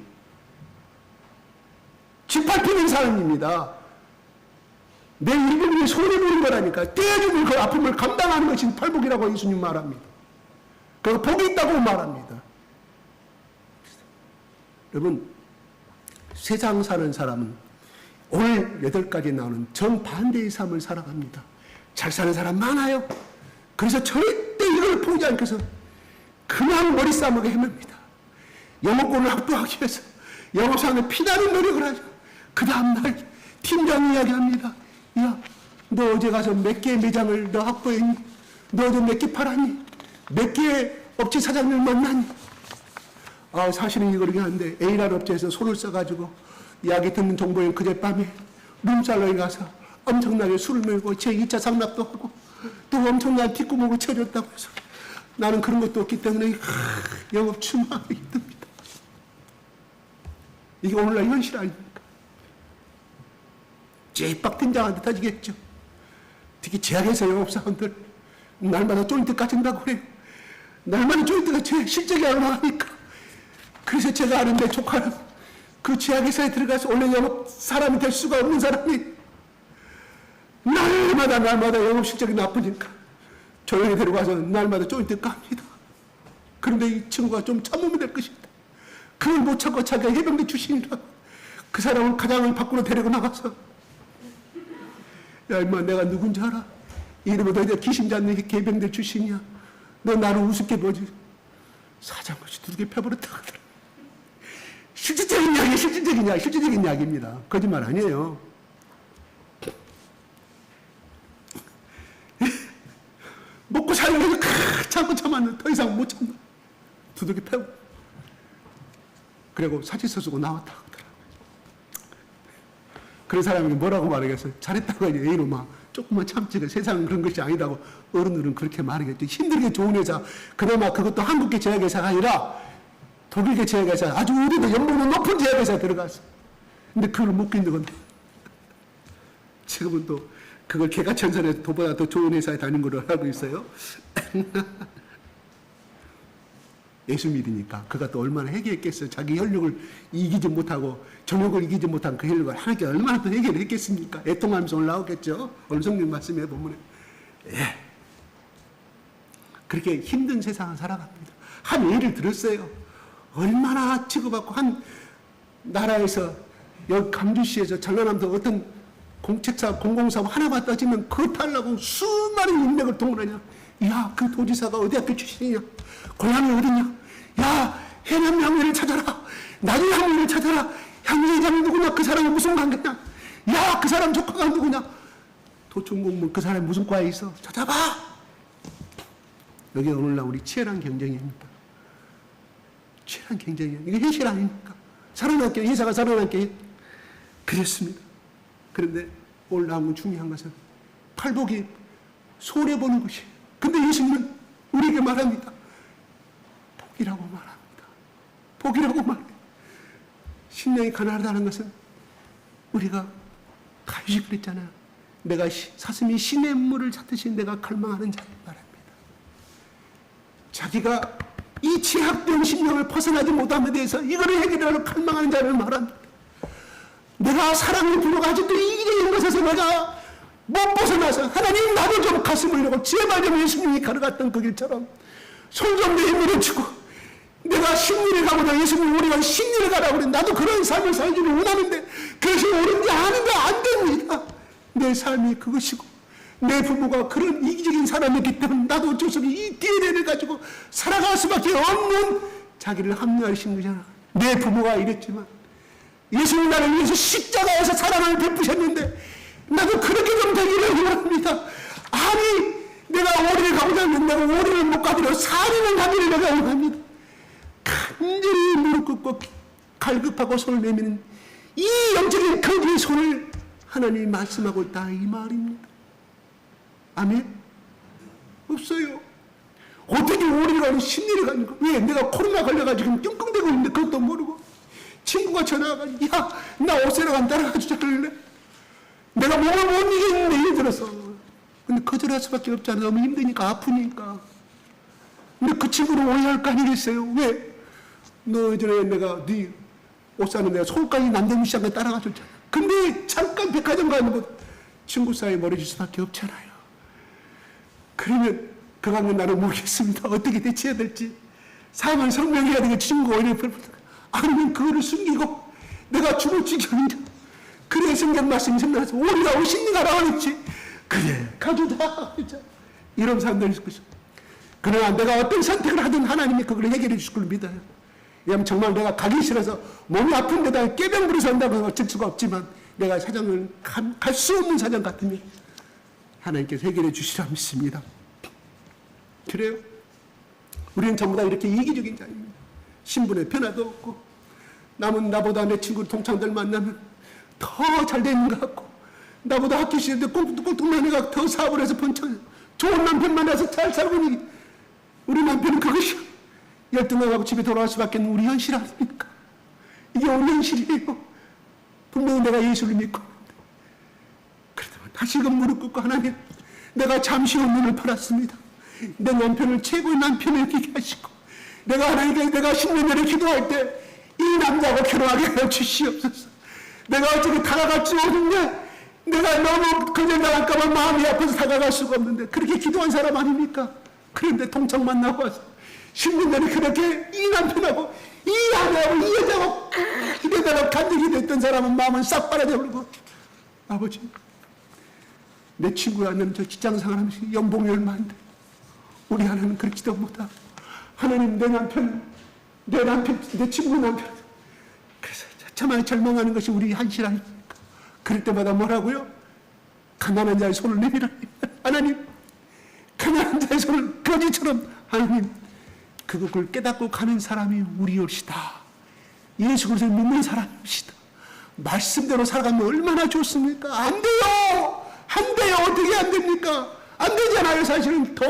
짓밟히는 사람입니다. 내 일부분이 손해보는 거라니까. 떼어주는 그 아픔을 감당하는 것이 팔복이라고 예수님 말합니다. 그 복이 있다고 말합니다. 여러분, 세상 사는 사람은 오늘 8가지 나오는 정반대의 삶을 살아갑니다. 잘 사는 사람 많아요. 그래서 절대 이걸 보지 않고서 그냥 머리 싸움하게 헤맵니다. 영어권을 확보하기 위해서 영업상에 피나는 노력을 하죠. 그 다음날 팀장이 이야기합니다. 야, 너 어제 가서 몇 개의 매장을 너 확보했니? 너 어제 몇 개 팔았니? 몇 개의 업체 사장을 만났니? 사실은 이거 그렇게 하는데 A라는 업체에서 손을 써가지고 이야기 듣는 정보엔 그젯밤에 룸살롱에 가서 엄청나게 술을 먹고 제 2차 상납도 하고 또 엄청난 뒷구멍을 쳐줬다고 해서 나는 그런 것도 없기 때문에 영업 추마하기 힘듭니다. 이게 오늘날 현실 아닙니까? 째박 팀장한테 터지겠죠. 특히 제약회사 영업사원들 날마다 조인트 까진다고 그래요. 날마다 조인트가 제 실적이 얼마나 하니까. 그래서 제가 아는데 조카는 그 제약회사에 들어가서 원래 영업 사람이 될 수가 없는 사람이 날마다 영업 실적이 나쁘니까 조용히 데려가서 날마다 조인트 깝니다. 그런데 이 친구가 좀 참으면 될 것입니다. 그걸 못 참고 자기가 해병대 출신이라고 그 사람을 가장을 밖으로 데리고 나가서 야 임마 내가 누군지 알아? 이름은 너 귀신 잡는 해병대 출신이야. 너 나를 우습게 보지. 사장같이 두들겨 펴버렸다 하더라. 실질적인 이야기입니다. 거짓말 아니에요. 먹고 살려고 참고 참았는데 더 이상 못 참나. 두들겨 패고. 그리고 사직서 쓰고 나왔다 하더라. 그런 사람에게 뭐라고 말하겠어요? 잘했다고 하지. 이놈아 조금만 참지. 세상은 그런 것이 아니다고 어른들은 그렇게 말하겠죠. 힘들게 좋은 회사. 그나마 그것도 한국계 제약회사가 아니라 독일계 제약회사, 아주 우리도 연봉도 높은 제약회사에 들어갔어. 근데 그걸 못 견디고 지금은 또 그걸 개가천선에서 보다 더 좋은 회사에 다닌 걸로 알고 있어요. 예수 믿으니까 그가 또 얼마나 해결했겠어요. 자기 혈육을 이기지 못하고 정욕을 이기지 못한 그 혈육을 하나님께 얼마나 더 해결을 했겠습니까? 애통하면서 올라오겠죠. 오늘 성경 말씀에 보면 그렇게 힘든 세상을 살아갑니다. 한 예를 들었어요. 얼마나 치고받고 한 나라에서 여기 감주시에서 전라남도 어떤 공책사업, 공공사업 하나가 떠지면 그거 팔려고 수많은 인맥을 동원하냐. 야, 그 도지사가 어디 학교 출신이냐. 고향이 어디냐. 야, 해남 향리를 찾아라. 나주 향리를 찾아라. 향리회장이 누구냐. 그 사람이 무슨 관계냐. 야, 그 사람 조카가 누구냐. 도청공무원 그 사람이 무슨 과에 있어. 찾아봐. 여기 오늘날 우리 치열한 경쟁입니다. 치열한 경쟁이에요. 이게 현실 아닙니까? 살아남게, 회사가 살아남게 그랬습니다. 그런데 오늘 나온 중요한 것은 팔복이 손해보는 것이에요. 근데 예수님은 우리에게 말합니다. 복이라고 말합니다. 복이라고 말해요. 심령이 가난하다는 것은 우리가 다윗이 그랬잖아요. 내가 사슴이 시냇물을 찾듯이 내가 갈망하는 자를 말합니다. 자기가 이 취약된 심령을 벗어나지 못함에 대해서 이거를 해결하러 갈망하는 자를 말합니다. 내가 사랑을 부르고 아직도 이기적인 것에서 내가 못 벗어나서 하나님 나도 좀 가슴을 이러고 제발 좀 예수님이 걸어갔던 그 길처럼 손 좀 내밀어 주고 내가 심리를 가보다 예수님 우리가 심리를 가라고 그래. 나도 그런 삶을 살기를 원하는데 그것이 옳은지 아는데 안 됩니다. 내 삶이 그것이고 내 부모가 그런 이기적인 사람이기 때문에 나도 어쩔 수 없이 이 DNA를 가지고 살아갈 수밖에 없는 자기를 합리화하신 거잖아. 내 부모가 이랬지만 예수님 나를 위해서 십자가에서 사랑을 베푸셨는데 나도 그렇게 좀 되기를 원합니다. 아니 내가 오리를 가고자 하면 내가 오리를 못 가기로 살인을 가기를 내가 원합니다. 간절히 무릎 꿇고 갈급하고 손을 내미는 이 영적인 거기의 손을 하나님이 말씀하고 있다 이 말입니다. 아멘? 없어요. 어떻게 오리를 가는 심리를 가는 거? 왜? 내가 코로나 걸려가지고 끙끙대고 있는데 그것도 모르고 친구가 전화와가지고 야 나 옷세라간 따라가 주자 그럴래? 내가 몸을 못 이기겠는데 예를 들어서 근데 거절할 수밖에 없잖아. 너무 힘드니까 아프니까. 근데 그 친구를 오해할 거 아니겠어요? 왜? 너 예전에 내가 네 옷 사는 내가 서울까지 남대문 시장에 따라가 줬잖아. 근데 잠깐 백화점 가는 거 친구 사이에 멀어질 수밖에 없잖아요. 그러면 그간은 나는 모르겠습니다. 어떻게 대처해야 될지. 사람을 설명해야 되는 친구가 오히려 아니면 그거를 숨기고 내가 죽을 지경이다. 그래 성경 말씀이 생각나서 오리가 오십니까 라고 지 그래 가져다. 이런 사람들이 있을 것이고 그러나 내가 어떤 선택을 하든 하나님이 그걸 해결해 주실 걸 믿어요. 왜냐하면 정말 내가 가기 싫어서 몸이 아픈 데다가 깨병 부려서 한다고 어쩔 수가 없지만 내가 사정을 갈 수 없는 사정 같으면 하나님께서 해결해 주시라 믿습니다. 그래요? 우리는 전부 다 이렇게 이기적인 자입니다. 신분의 변화도 없고 남은 나보다 내 친구 동창들 만나면 더 잘 되는 것 같고 나보다 학교 시절 때 꽁뚱꽁뚱한 애가 더 사업을 해서 번쩍 좋은 남편 만나서 잘 살고 있니 우리 남편은 그것이 열등하고 집에 돌아갈 수밖에 없는 우리 현실 아닙니까? 이게 우리 현실이에요. 분명히 내가 예수를 믿고 그렇다면 다시금 무릎 꿇고 하나님 내가 잠시 후 눈을 팔았습니다. 내 남편을 최고의 남편을 여기게 하시고 내가 하나님께 내가 10년 전에 기도할 때 이 남자하고 결혼하게 하여 주시옵소서. 내가 어떻게 다가갈 줄 모르는데 내가 너무 거절당할까봐 마음이 아파서 다가갈 수가 없는데 그렇게 기도한 사람 아닙니까? 그런데 동창 만나고 와서 10년 전에 그렇게 이 남편하고 이 아내하고 이 여자하고 이래다가 간직이 됐던 사람은 마음은 싹 빨아져버리고 아버지 내 친구야 너는 저 직장생활 하면서 연봉이 얼마인데 우리 하나는 그렇지도 못하고 하나님 내 친구 남편 그래서 자꾸만 절망하는 것이 우리 현실 아닙니까? 그럴 때마다 뭐라고요? 가난한 자의 손을 내밀어 하나님 가난한 자의 손을 거지처럼 하나님 그걸 깨닫고 가는 사람이 우리올시다. 예수 그리스도를 믿는 사람입시다. 말씀대로 살아가면 얼마나 좋습니까? 안 돼요. 안 돼요. 어떻게 안 됩니까? 안 되잖아요. 사실은 더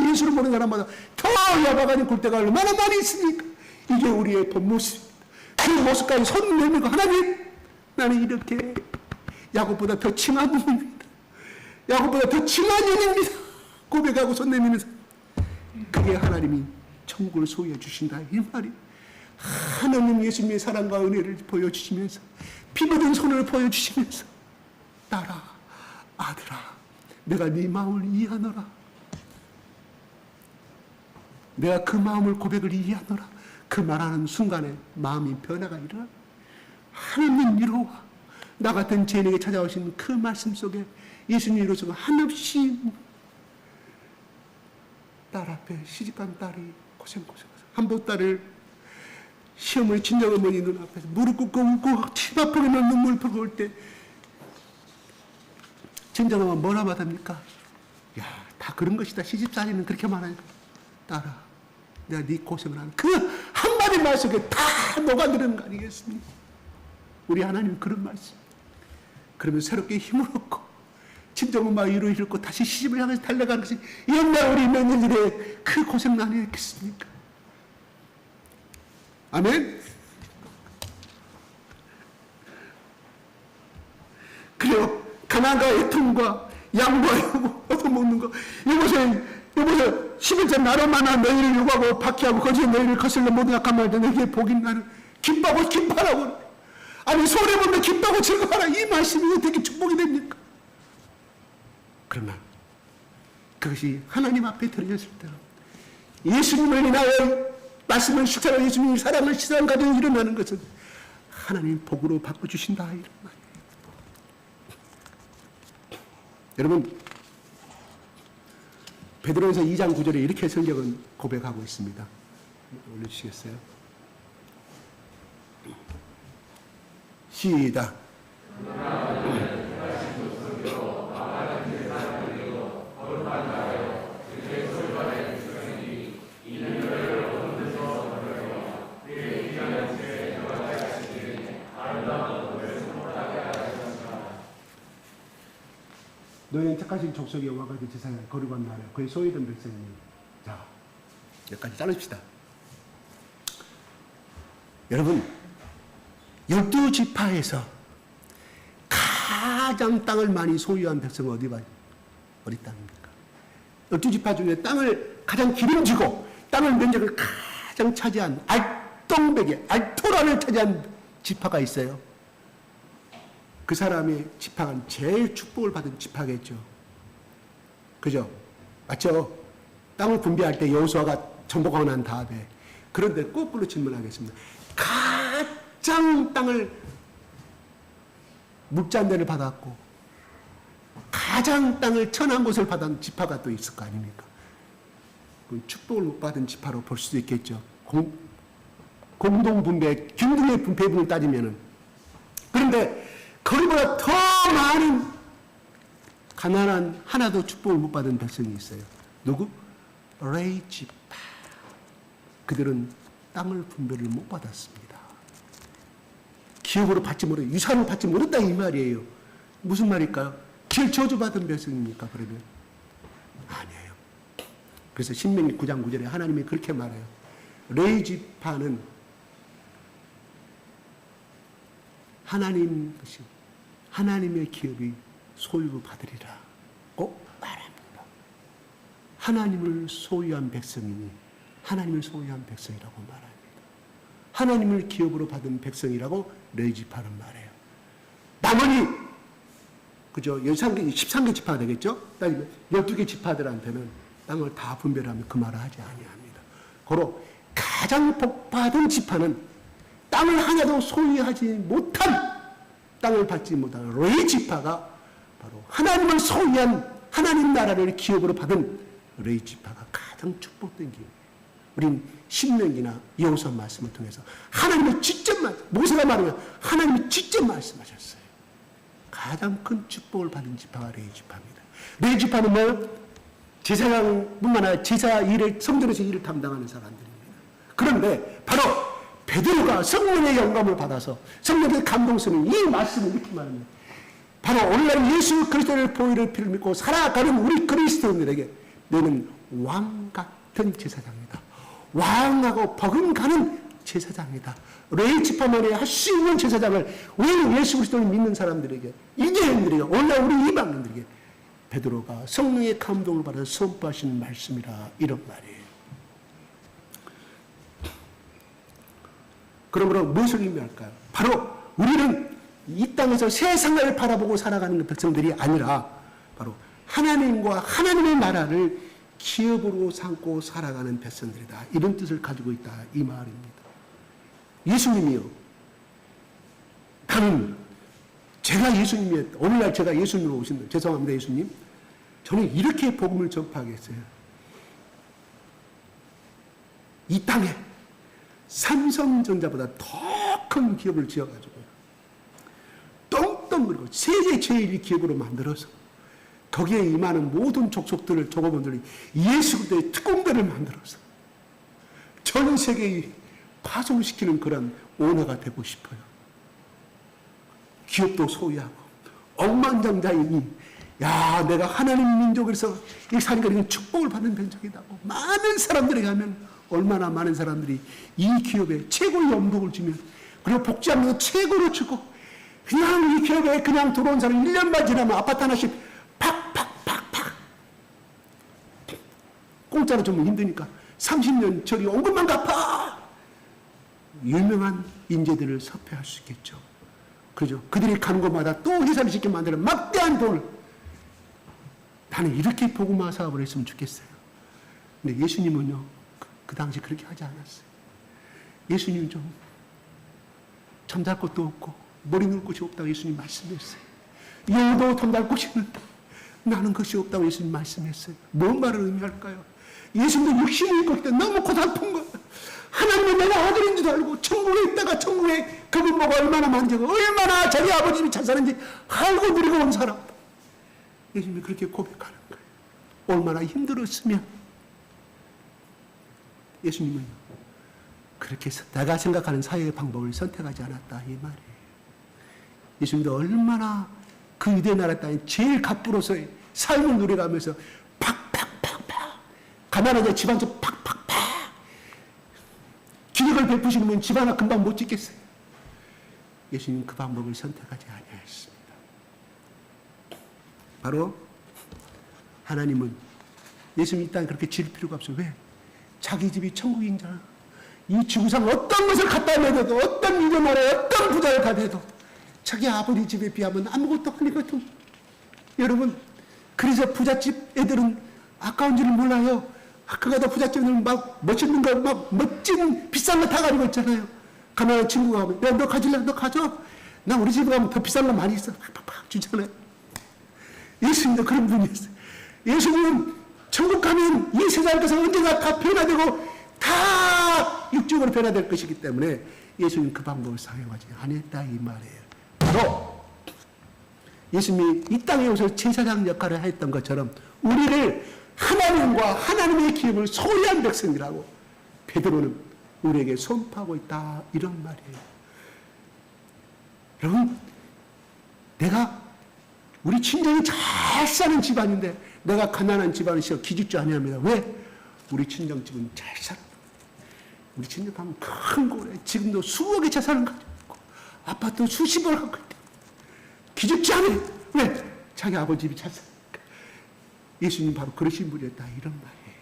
예수를 모르는 사람마다 더 야박하니 굴대가 얼마나 많이 있으니까 이게 우리의 본 모습입니다. 그 모습까지 손을 내밀고 하나님 나는 이렇게 야곱보다 더 심한 분입니다. 야곱보다 더 심한 인입니다. 고백하고 손 내미면서 그게 하나님이 천국을 소유해 주신다 이 말이. 하나님 예수님의 사랑과 은혜를 보여주시면서 피 묻은 손을 보여주시면서 딸아 아들아 내가 네 마음을 이해하노라. 내가 그 마음을 고백을 이해하노라. 그 말하는 순간에 마음이 변화가 일어나 하나님 이루와 나 같은 죄인에게 찾아오신 그 말씀 속에 예수님 이루어서 한없이 딸 앞에 시집간 딸이 고생해서 한복딸을 시어머니 친정어머니 눈앞에서 무릎 꿇고 울고 침 아프게 눈물 풀고 올 때 친정어머니가 뭐라 받합니까? 야, 다 그런 것이다. 시집살이는 그렇게 말하니까 딸아 내가 네 고생을 하는 그 한마디 말 속에 다 녹아드는 거 아니겠습니까? 우리 하나님 그런 말씀. 그러면 새롭게 힘을 얻고 친정엄마 위로 잃고 다시 시집을 향해서 달려가는 것이 옛날 우리 몇 년 전에 그 고생 아니었겠습니까? 아멘? 그래요. 가난과 애통과 양보하고 얻어먹는 거 이곳에 11절 나로 만나 너희를 요구하고 박해하고 거짓 너희를 거슬러 모든 악한 말들 너희에게 복이 나는 기뻐하고 기뻐하라고 아니 손해보면 기뻐하고 즐거워하라 이 말씀이 어떻게 축복이 됩니까? 그러나 그것이 하나님 앞에 드려졌을 때 예수님을 인하여 말씀을 식사하고 예수님의 사랑을 시사한 가정에 일어나는 것은 하나님 복으로 바꿔주신다 이런 말이에요. 여러분 베드로전서 2장 9절에 이렇게 성경은 고백하고 있습니다. 올려주시겠어요? 시작. 너희는 착하신 족속에 와가지고 제사장을 거룩한 나라 그의 소유된 백성이니. 자, 여기까지 자릅시다. 여러분 12지파에서 가장 땅을 많이 소유한 백성은 어디 땅입니까? 12지파 중에 땅을 가장 기름지고 땅을 면적을 가장 차지한 알동백에 알토란을 차지한 지파가 있어요. 그 사람의 지파가 제일 축복을 받은 지파겠죠. 그죠? 맞죠? 땅을 분배할 때 여호수아가 정복하고 난 다음에 그런데 거꾸로 질문하겠습니다. 가장 땅을 묵자인대를 받았고 가장 땅을 천한 곳을 받은 지파가 또 있을 거 아닙니까? 축복을 못 받은 지파로 볼 수도 있겠죠. 공동분배, 균등의 분배분을 따지면은. 그런데 그보다 더 많은 가난한 하나도 축복을 못 받은 백성이 있어요. 누구? 레위 지파. 그들은 땅을 분배를 못 받았습니다. 기업으로 받지 못해 유산을 받지 못했다 이 말이에요. 무슨 말일까요? 길 저주받은 백성입니까 그러면? 아니에요. 그래서 신명기 9장 9절에 하나님이 그렇게 말해요. 레위 지파는 하나님의 기업이 소유를 받으리라고 말합니다. 하나님을 소유한 백성이니 하나님을 소유한 백성이라고 말합니다. 하나님을 기업으로 받은 백성이라고 레위 지파는 말해요. 나머지 그죠? 13개 지파가 되겠죠? 12개 지파들한테는 땅을 다 분배를 하면 그 말을 하지 아니합니다. 고로 가장 복받은 지파는 땅을 하나도 소유하지 못한 땅을 받지 못한 레위 지파가 바로 하나님을 소유한 하나님 나라를 기업으로 받은 레위 지파가 가장 축복된 기업. 우린 신명기나 여호수아 말씀을 통해서 하나님의 직접 모세가 말하면 하나님이 직접 말씀하셨어요. 가장 큰 축복을 받은 지파가 레위 지파입니다. 레위 지파는 뭐예요? 제사장뿐만 아니라 제사 일을 성전에서 일을 담당하는 사람들입니다. 그런데 바로 베드로가 성령의 영감을 받아서 성령의 감동성이 이 말씀을 이렇게 말합니다. 바로 오늘날 예수 그리스도를 보혈의 피를 믿고 살아가는 우리 그리스도인들에게 너는 왕 같은 제사장이다. 왕하고 버금가는 제사장이다. 레위 지파만에 할 수 있는 제사장을 왜 예수 그리스도를 믿는 사람들에게 이재인들에게 오늘날 우리 이방인들에게 베드로가 성령의 감동을 받아 선포하신 말씀이라 이런 말이에요. 그러므로 무엇을 의미할까요? 바로 우리는 이 땅에서 세상을 바라보고 살아가는 백성들이 아니라 바로 하나님과 하나님의 나라를 기업으로 삼고 살아가는 백성들이다. 이런 뜻을 가지고 있다. 이 말입니다. 예수님이요. 나는 제가 예수님이 오늘날 제가 예수님으로 오신다. 죄송합니다 예수님. 저는 이렇게 복음을 전파하겠어요. 이 땅에 삼성전자보다 더 큰 기업을 지어가지고 똥똥그리고 세계 제일 기업으로 만들어서 거기에 임하는 모든 족속들을 종업원들이 예수 그리스도의 특공대를 만들어서 전 세계에 파송시키는 그런 오너가 되고 싶어요. 기업도 소유하고 억만장자이니 야 내가 하나님 민족에서 이 사니까 축복을 받는 민족이다고 많은 사람들에게 하면 얼마나 많은 사람들이 이 기업에 최고의 연봉을 주면 그리고 복지하면서 최고로 주고 그냥 이 기업에 그냥 들어온 사람 1년만 지나면 아파트 하나씩 팍팍팍팍 공짜로 주면 힘드니까 30년 저리 온 것만 갚아 유명한 인재들을 섭외할 수 있겠죠. 그죠? 그들이 가는 곳마다 또 회사를 짓게 만드는 막대한 돈을 나는 이렇게 복음화 사업을 했으면 좋겠어요. 근데 예수님은요 그 당시 그렇게 하지 않았어요. 예수님이 좀 잠잘 곳도 없고 머리 누울 곳이 없다고 예수님 말씀했어요. 여우도 잠잘 곳이 있는데 나는 것이 없다고 예수님 말씀했어요. 뭔 말을 의미할까요? 예수님도 육신이 있고 너무 고달픈 거예요. 하나님은 내가 아들인 줄 알고 천국에 있다가 천국에 그분 보고 얼마나 만져고 얼마나 자기 아버님이 잘 사는지 알고 누리고 온 사람. 예수님이 그렇게 고백하는 거예요. 얼마나 힘들었으면 예수님은 그렇게 내가 생각하는 사회의 방법을 선택하지 않았다 이 말이에요. 예수님도 얼마나 그 유대 나라 땅에 제일 갑부로서의 삶을 누려가면서 팍팍팍팍 가난하자 집안에서 팍팍팍 기력을 베푸시는 분 집 하나 금방 못 짓겠어요. 예수님 그 방법을 선택하지 아니하였습니다. 바로 하나님은 예수님 이 땅에 그렇게 질 필요가 없어요. 왜? 자기 집이 천국인 줄 알고 이 지구상 어떤 것을 갖다 내도 어떤 민족나라에 어떤 부자를 다 내도 자기 아버지 집에 비하면 아무것도 아니거든. 여러분 그래서 부잣집 애들은 아까운 줄을 몰라요. 학교 가다 부잣집 애들은 막 멋있는 거 막 멋진 비싼 거 다 가지고 있잖아요. 가난한 친구가 하면 야, 너 가질래? 너 가져. 나 우리 집에 가면 더 비싼 거 많이 있어. 팍팍팍 주잖아요. 예수님도 그런 분이었어요. 예수님은 천국 가면 이 세상 것은 언젠가 다 변화되고 다 육적으로 변화될 것이기 때문에 예수님 그 방법을 사용하지 않았다 이 말이에요. 바로 예수님이 이 땅에 오셔서 제사장 역할을 했던 것처럼 우리를 하나님과 하나님의 기업을 소유한 백성이라고 베드로는 우리에게 선포하고 있다 이런 말이에요. 여러분 내가 우리 친정이 잘 사는 집안인데 내가 가난한 집안을 시어 기죽지 아니합니다. 왜? 우리 친정집은 잘 살아. 우리 친정 가면 큰 곳에 지금도 수억의 재산을 가지고 있고 아파트 수십을 갖고 있다. 기죽지 않아요. 왜? 자기 아버지 집이 잘 사니까. 예수님 바로 그러신 분이었다 이런 말이에요.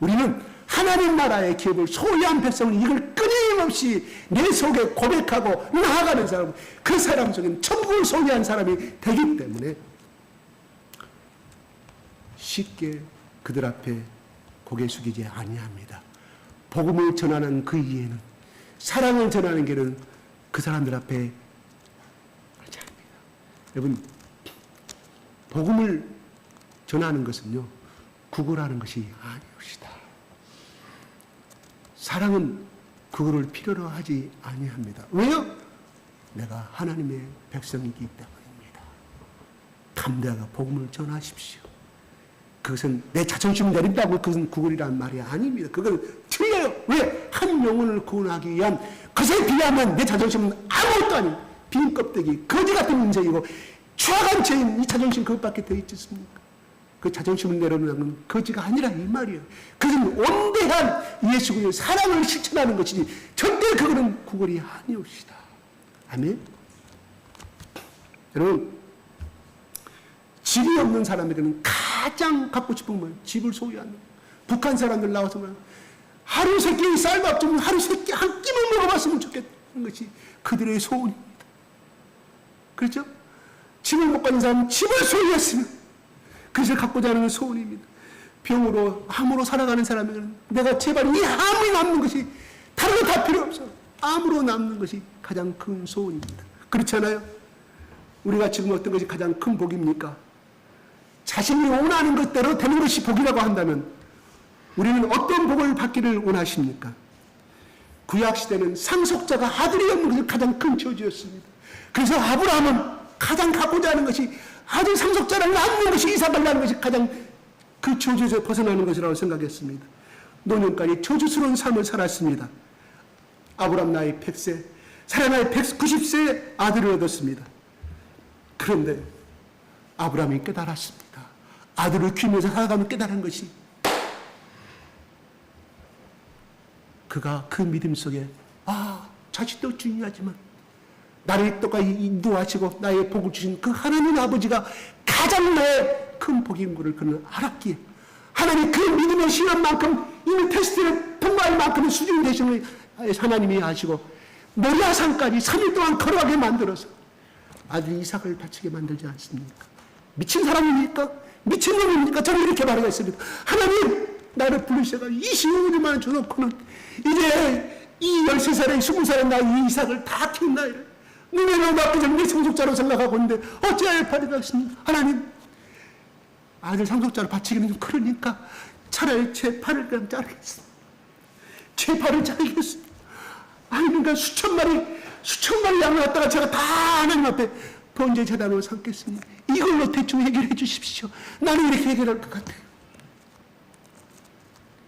우리는 하나님 나라의 기업을 소유한 백성은 이걸 끊임없이 내 속에 고백하고 나아가는 사람, 그 사람 속에는 천국을 소유한 사람이 되기 때문에 쉽게 그들 앞에 고개 숙이지 아니합니다. 복음을 전하는 그 이해는, 사랑을 전하는 길은 그 사람들 앞에 하지 않습니다. 여러분, 복음을 전하는 것은요, 구걸하는 것이 아니옵시다. 사랑은 그거를 필요로 하지 아니합니다. 왜요? 내가 하나님의 백성이기 때문입니다. 담대하게 복음을 전하십시오. 그것은 내 자존심을 내린다고 그것은 구걸이라는 말이 아닙니다. 그건 틀려요. 왜? 한 영혼을 구원하기 위한 그것에 비하면 내 자존심은 아무것도 아닌 빈 껍데기, 거지 같은 인생이고 추악한 죄인 이 자존심 그것밖에 더 있지 않습니까? 그 자존심을 내려놓는 건 거지가 아니라 이 말이에요. 그것은 온대한 예수 그리스도의 사랑을 실천하는 것이지 절대 그거는 구걸이 아니옵시다. 아멘. 여러분, 집이 없는 사람에게는 가장 갖고 싶은 건 집을 소유하는 거예요. 북한 사람들 나와서 말하면 하루 세 끼 쌀밥 좀 하루 세 끼 한 끼만 먹어봤으면 좋겠다는 것이 그들의 소원입니다. 그렇죠? 집을 못 가진 사람은 집을 소유했으면 그것을 갖고자 하는 소원입니다. 병으로 암으로 살아가는 사람에게는 내가 제발 이 암이 남는 것이 다른 거 다 필요 없어. 암으로 남는 것이 가장 큰 소원입니다. 그렇지 않아요? 우리가 지금 어떤 것이 가장 큰 복입니까? 자신이 원하는 것대로 되는 것이 복이라고 한다면 우리는 어떤 복을 받기를 원하십니까? 구약시대는 상속자가 아들이 없는 것이 가장 큰 저주였습니다. 그래서 아브라함은 가장 갖고자 하는 것이 아들 상속자를 낳는 것이 이삭을 낳는 것이 가장 그 저주에서 벗어나는 것이라고 생각했습니다. 노년까지 저주스러운 삶을 살았습니다. 아브라함 나이 100세, 사라 나이 190세 아들을 얻었습니다. 그런데 아브라함이 깨달았습니다. 아들을 키우면서 살아가면 깨달은 것이 그가 그 믿음 속에 자식도 중요하지만 나를 똑같이 인도하시고 나의 복을 주신 그 하나님 아버지가 가장 나의 큰 복인 것을 그는 알았기에 하나님 그 믿음의 신앙만큼 이미 테스트를 통과할 만큼의 수준이 되시는 하나님이 아시고 모리아산까지 3일 동안 걸어가게 만들어서 아들 이삭을 바치게 만들지 않습니까? 미친 사람입니까? 미친 놈입니까? 저는 이렇게 말하겠습니다. 하나님 나를 부르셔가 25년만 줘놓고는 이제 이 13살에 20살에 나이 이삭을 다 키운 나이를 눈에 너무 아프지 내 상속자로 생각하고 있는데 어찌하여 팔리겠습니까? 하나님, 아들 상속자로 바치기는 좀 그러니까 차라리 제 팔을 그냥 자르겠습니다. 제 팔을 자르겠습니다. 아니 그러니까 수천 마리 양을 갖다가 제가 다 하나님 앞에 번제 제단으로 삼겠습니다. 이걸로 대충 해결해 주십시오. 나는 이렇게 해결할 것 같아요.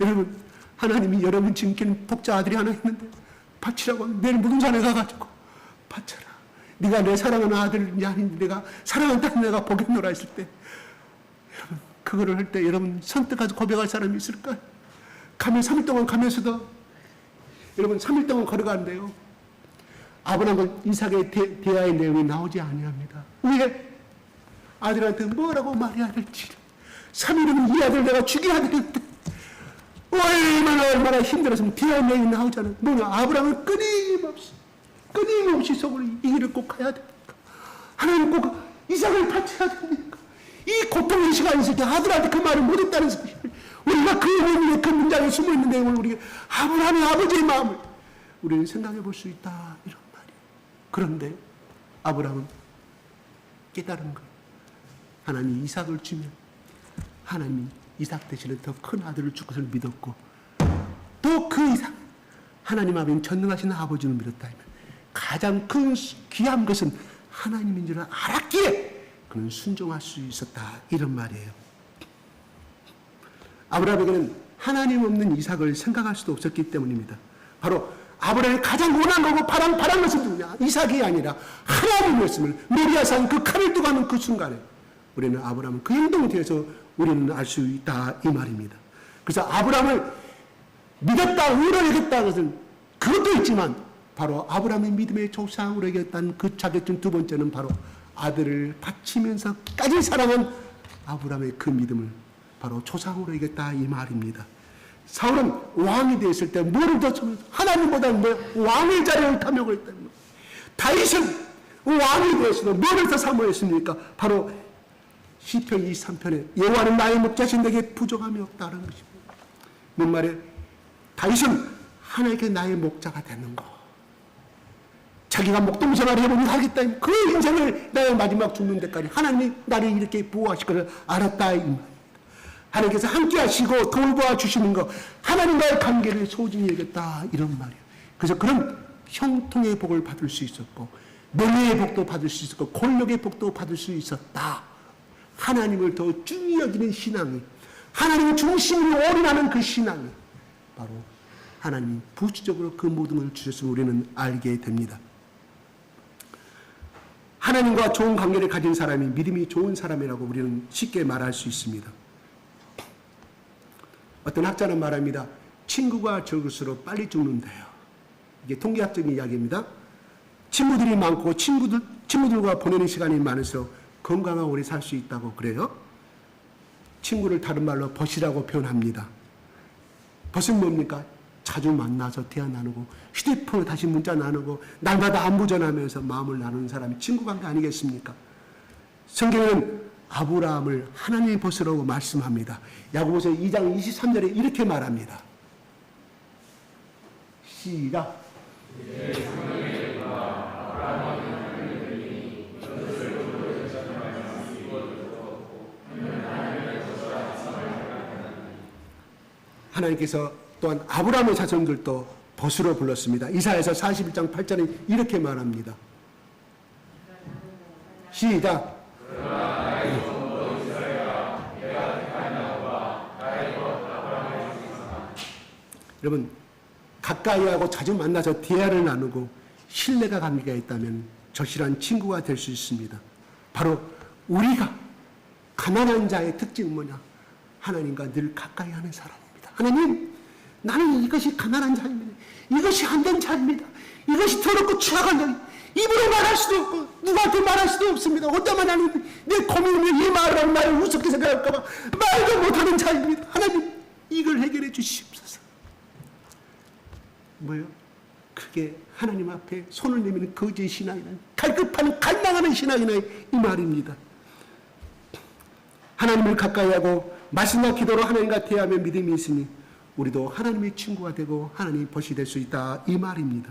여러분, 하나님이 여러분 지금 복자 아들이 하나 있는데 바치라고 하면 내일 무등산에 가가지고 바쳐라. 네가 내 사랑하는 아들이 아닌데 내가 사랑하는 딸 내가 보겠노라 했을 때, 여러분 그거를 할 때 여러분 선뜻 가서 고백할 사람이 있을까요? 가면 3일 동안 가면서도 여러분 3일 동안 걸어가는데요, 아브라함과 이삭의 대화의 내용이 나오지 아니합니다. 왜? 아들한테 뭐라고 말해야 될지. 3일이면 이 아들 내가 죽여야 되는데 얼마나 힘들었으면 대화의 내용이 나오잖아요. 뭐냐, 아브라함은 끊임없이 속으로 이 길을 꼭 가야 됩니까? 하나님 꼭 이삭을 바쳐야 됩니까? 이 고통의 시간이 있을 때 아들한테 그 말을 못했다는 사실, 우리가 그 의미에 그 문장에 숨어있는 내용을 우리가 아브라함의 아버지의 마음을 우리는 생각해 볼 수 있다, 이런 말이에요. 그런데 아브라함은 깨달은 거예요. 하나님이 이삭을 주면 하나님이 이삭 대신에 더 큰 아들을 줄 것을 믿었고, 또 그 이상 하나님 앞에 전능하신 아버지를 믿었다면 가장 큰 귀한 것은 하나님인 줄 알았기에 그는 순종할 수 있었다, 이런 말이에요. 아브라함에게는 하나님 없는 이삭을 생각할 수도 없었기 때문입니다. 바로 아브라함이 가장 원한 거고 바란 것은 누구냐? 이삭이 아니라 하나님이었음을 모리아산 그 칼을 두고 하는 그 순간에 우리는 아브라함은 그 행동에 대해서 우리는 알 수 있다, 이 말입니다. 그래서 아브라함을 믿었다, 의로 여겼다는 것은 그것도 있지만 바로 아브라함의 믿음의 조상으로 여겼다는 그 자격증 두 번째는 바로 아들을 바치면서까지 사랑한 아브라함의 그 믿음을 바로 조상으로 여겼다, 이 말입니다. 사울은 왕이 되었을 때 뭐를 더 하나님보다 왕의 자리를 탐욕을 했다는 거예요. 다윗은 왕이 되었으면 뭐를 더 사모했습니까? 바로 시편 23편에 여호와는 나의 목자신 내게 부족함이 없다는 것입니다. 뭔 말이에요? 다윗은 하나님께 나의 목자가 되는 거, 자기가 목동 생활을 해보면 살겠다, 그 인생을 나의 마지막 죽는 데까지 하나님이 나를 이렇게 보호하실 것을 알았다, 이 말입니다. 하나님께서 함께 하시고 돌보아 주시는 것, 하나님과의 관계를 소중히 여겼다, 이런 말이에요. 그래서 그런 형통의 복을 받을 수 있었고, 명예의 복도 받을 수 있었고, 권력의 복도 받을 수 있었다. 하나님을 더 중히 여기는 신앙이, 하나님의 중심으로 올인하는 그 신앙이 바로 하나님이 부수적으로 그 모든 걸 주셨음을 우리는 알게 됩니다. 하나님과 좋은 관계를 가진 사람이 믿음이 좋은 사람이라고 우리는 쉽게 말할 수 있습니다. 어떤 학자는 말합니다. 친구가 적을수록 빨리 죽는데요. 이게 통계학적인 이야기입니다. 친구들이 많고 친구들과 보내는 시간이 많을수록 건강하고 오래 살 수 있다고 그래요. 친구를 다른 말로 벗이라고 표현합니다. 벗은 뭡니까? 자주 만나서 대화 나누고 휴대폰에 다시 문자 나누고 날마다 안부 전하면서 마음을 나누는 사람이 친구 관계 아니겠습니까? 성경은 아브라함을 하나님의 벗으라고 말씀합니다. 야고보서 2장 23절에 이렇게 말합니다. 시작. 하나님께서 또한 아브라함의 자손들도 벗으로 불렀습니다. 이사야서 41장 8절에 이렇게 말합니다. 시작. 여러분, 가까이하고 자주 만나서 대화를 나누고 신뢰가 관계가 있다면 절실한 친구가 될 수 있습니다. 바로 우리가 가난한 자의 특징은 뭐냐? 하나님과 늘 가까이 하는 사람입니다. 하나님, 나는 이것이 가난한 자입니다. 이것이 안 된 자입니다. 이것이 더럽고 추악한 자입니다. 입으로 말할 수도 없고 누구한테 말할 수도 없습니다. 어쩌면 나는 내 고민을 이 말을 나를 우습게 생각할까봐 말도 못하는 자입니다. 하나님, 이걸 해결해 주시옵소서. 뭐요? 그게 하나님 앞에 손을 내미는 거지의 신앙이나 갈급한 갈망하는 신앙이나 이 말입니다. 하나님을 가까이 하고 말씀과 기도로 하나님과 대하며 믿음이 있으니 우리도 하나님의 친구가 되고 하나님의 벗이 될 수 있다, 이 말입니다.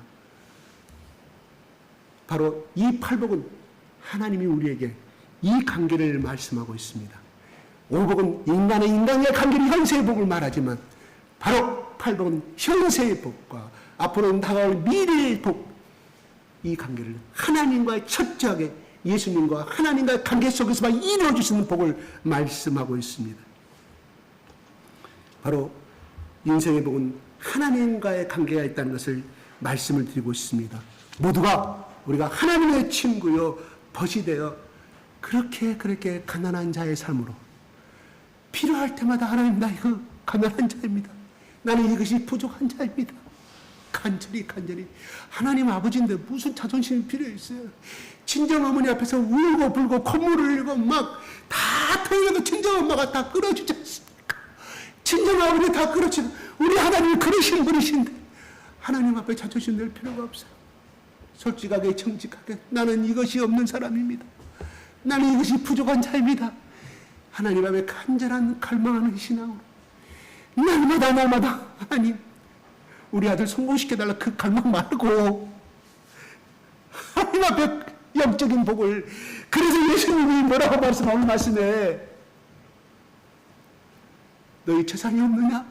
바로 이 팔복은 하나님이 우리에게 이 관계를 말씀하고 있습니다. 오복은 인간의 관계를 현세의 복을 말하지만 바로 팔복은 현세의 복과 앞으로 다가올 미래의 복, 이 관계를 하나님과의 철저하게 예수님과 하나님과의 관계 속에서만 이루어 주시는 복을 말씀하고 있습니다. 바로 인생의 복은 하나님과의 관계가 있다는 것을 말씀을 드리고 있습니다. 모두가 우리가 하나님의 친구요 벗이 되어 그렇게 가난한 자의 삶으로 필요할 때마다 하나님, 나 이거 가난한 자입니다. 나는 이것이 부족한 자입니다. 간절히 하나님 아버지인데 무슨 자존심이 필요했어요. 친정어머니 앞에서 울고 불고 콧물을 흘리고 막 다 토해도 친정엄마가 다 끌어주지 않습니까? 친정아버지 다 끌어주지. 우리 하나님이 그러신 분이신데 하나님 앞에 자존심 낼 필요가 없어요. 솔직하게 정직하게 나는 이것이 없는 사람입니다. 나는 이것이 부족한 자입니다. 하나님 앞에 간절한 갈망하는 신앙으로 날마다 하나님, 우리 아들 성공시켜달라 그 갈망 말고 하나님 앞에 영적인 복을, 그래서 예수님이 뭐라고 말씀하고 말씀해, 너희 재산이 없느냐?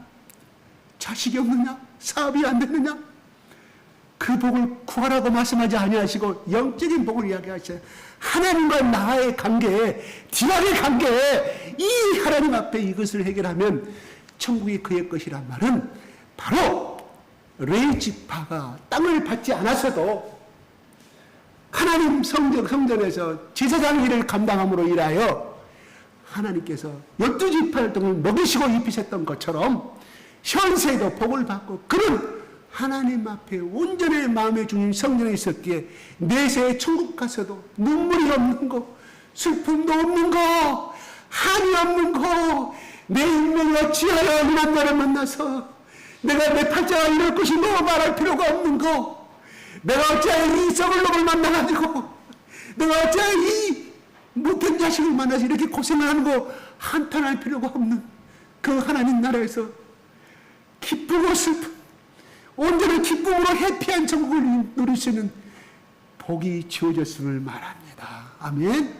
자식이 없느냐? 사업이 안 되느냐? 그 복을 구하라고 말씀하지 아니하시고 영적인 복을 이야기하셔요. 하나님과 나의 관계에, 디락의 관계에 이 하나님 앞에 이것을 해결하면 천국이 그의 것이란 말은 바로 레이지파가 땅을 받지 않았어도 하나님 성전에서 제사장 일을 감당함으로 인하여 하나님께서 12지파를 동을 먹이시고 입히셨던 것처럼 현세에도 복을 받고, 그런 하나님 앞에 온전히 마음의 주님 성전에 있었기에 내세에 천국 가서도 눈물이 없는 거, 슬픔도 없는 거, 한이 없는 거, 내 인명이 어찌하여 이런 나를 만나서 내가 내 팔자가 이럴 것이 뭐 말할 필요가 없는 거, 내가 어찌하여 이 썩을 놈을 만나가지고 내가 어찌하여 이 못된 자식을 만나서 이렇게 고생을 하는 거 한탄할 필요가 없는 그 하나님 나라에서 기쁘고 슬픔, 온전히 기쁨으로 해피한 천국을 누릴 수 있는 복이 주어졌음을 말합니다. 아멘.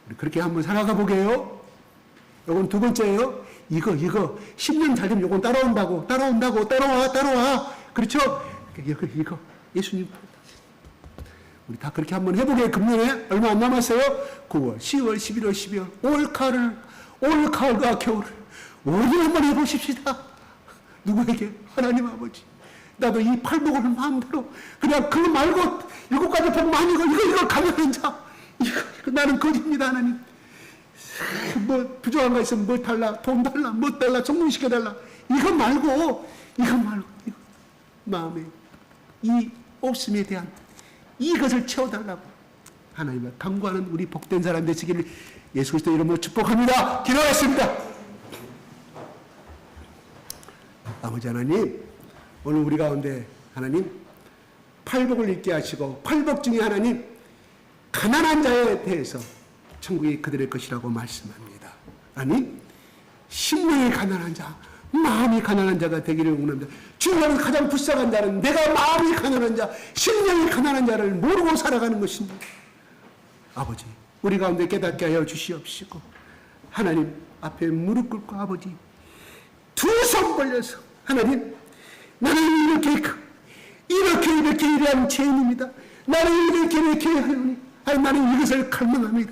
우리 그렇게 한번 살아가 보게요. 요건 두 번째예요. 이거 10년 잘 되면 요건 따라온다고 따라와. 그렇죠? 이거 예수님, 우리 다 그렇게 한번 해보게. 금년에 얼마 안 남았어요. 9월, 10월, 11월, 12월, 올 가을과 겨울을 우리 한번 해보십시다. 누구에게? 하나님 아버지, 나도 이 팔복을 마음대로 그냥 그거 말고 7가지 복 많이 이거 가면은 자, 이거 나는 거짓입니다. 하나님, 뭐 부족한 거 있으면 뭐 달라, 돈 달라, 뭐 달라, 성공시켜 달라, 이거 말고 이거 마음에 이 없음에 대한 이것을 채워달라고 하나님을 간구하는 우리 복된 사람 되시기를 예수 그리스도 이름으로 축복합니다. 기도하겠습니다. 아버지 하나님, 오늘 우리 가운데 하나님 팔복을 잊게 하시고, 팔복 중에 하나님 가난한 자에 대해서 천국이 그들의 것이라고 말씀합니다. 하나님, 심령이 가난한 자, 마음이 가난한 자가 되기를 원합니다. 주님은 가장 불쌍한 자는 내가 마음이 가난한 자, 심령이 가난한 자를 모르고 살아가는 것입니다. 아버지, 우리 가운데 깨닫게 하여 주시옵시고, 하나님 앞에 무릎 꿇고 아버지 두 손 벌려서, 하나님, 나는 이렇게 이러한 죄인입니다. 나는 이렇게 하노니, 나는 이것을 갈망합니다.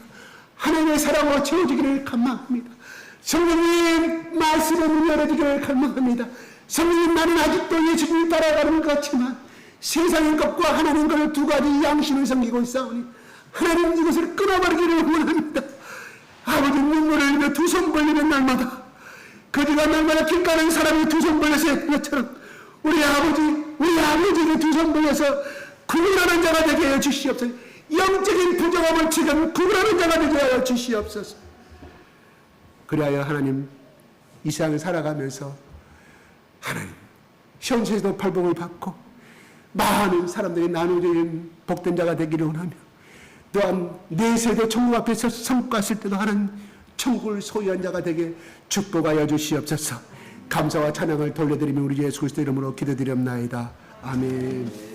하나님의 사랑으로 채워지기를 갈망합니다. 성령님 말씀의 문이 열어지기를 갈망합니다. 성령님, 나는 아직도 예수님을 따라가는 것 같지만 세상의 것과 하나님 것을 두 가지 양심을 섬기고 있사오니 하나님 이것을 끊어버리기를 원합니다. 아버지, 눈물을 흘리며 두 손 벌리는 날마다, 거지가 날마다 길 가는 사람이 두 손 벌려서 했던 것처럼 우리 아버지를 두 손 벌려서 구분하는 자가 되게 하여 주시옵소서. 영적인 부정함을 지금 구분하는 자가 되게 하여 주시옵소서. 그리하여 하나님, 이 세상을 살아가면서 하나님 현세에도 팔복을 받고 많은 사람들이 나누어진 복된 자가 되기를 원하며, 또한 내세도 천국 앞에서 천국 갔을 때도 하나님 천국을 소유한 자가 되게 축복하여 주시옵소서. 감사와 찬양을 돌려드리며 우리 예수 그리스도 이름으로 기도드리옵나이다. 아멘.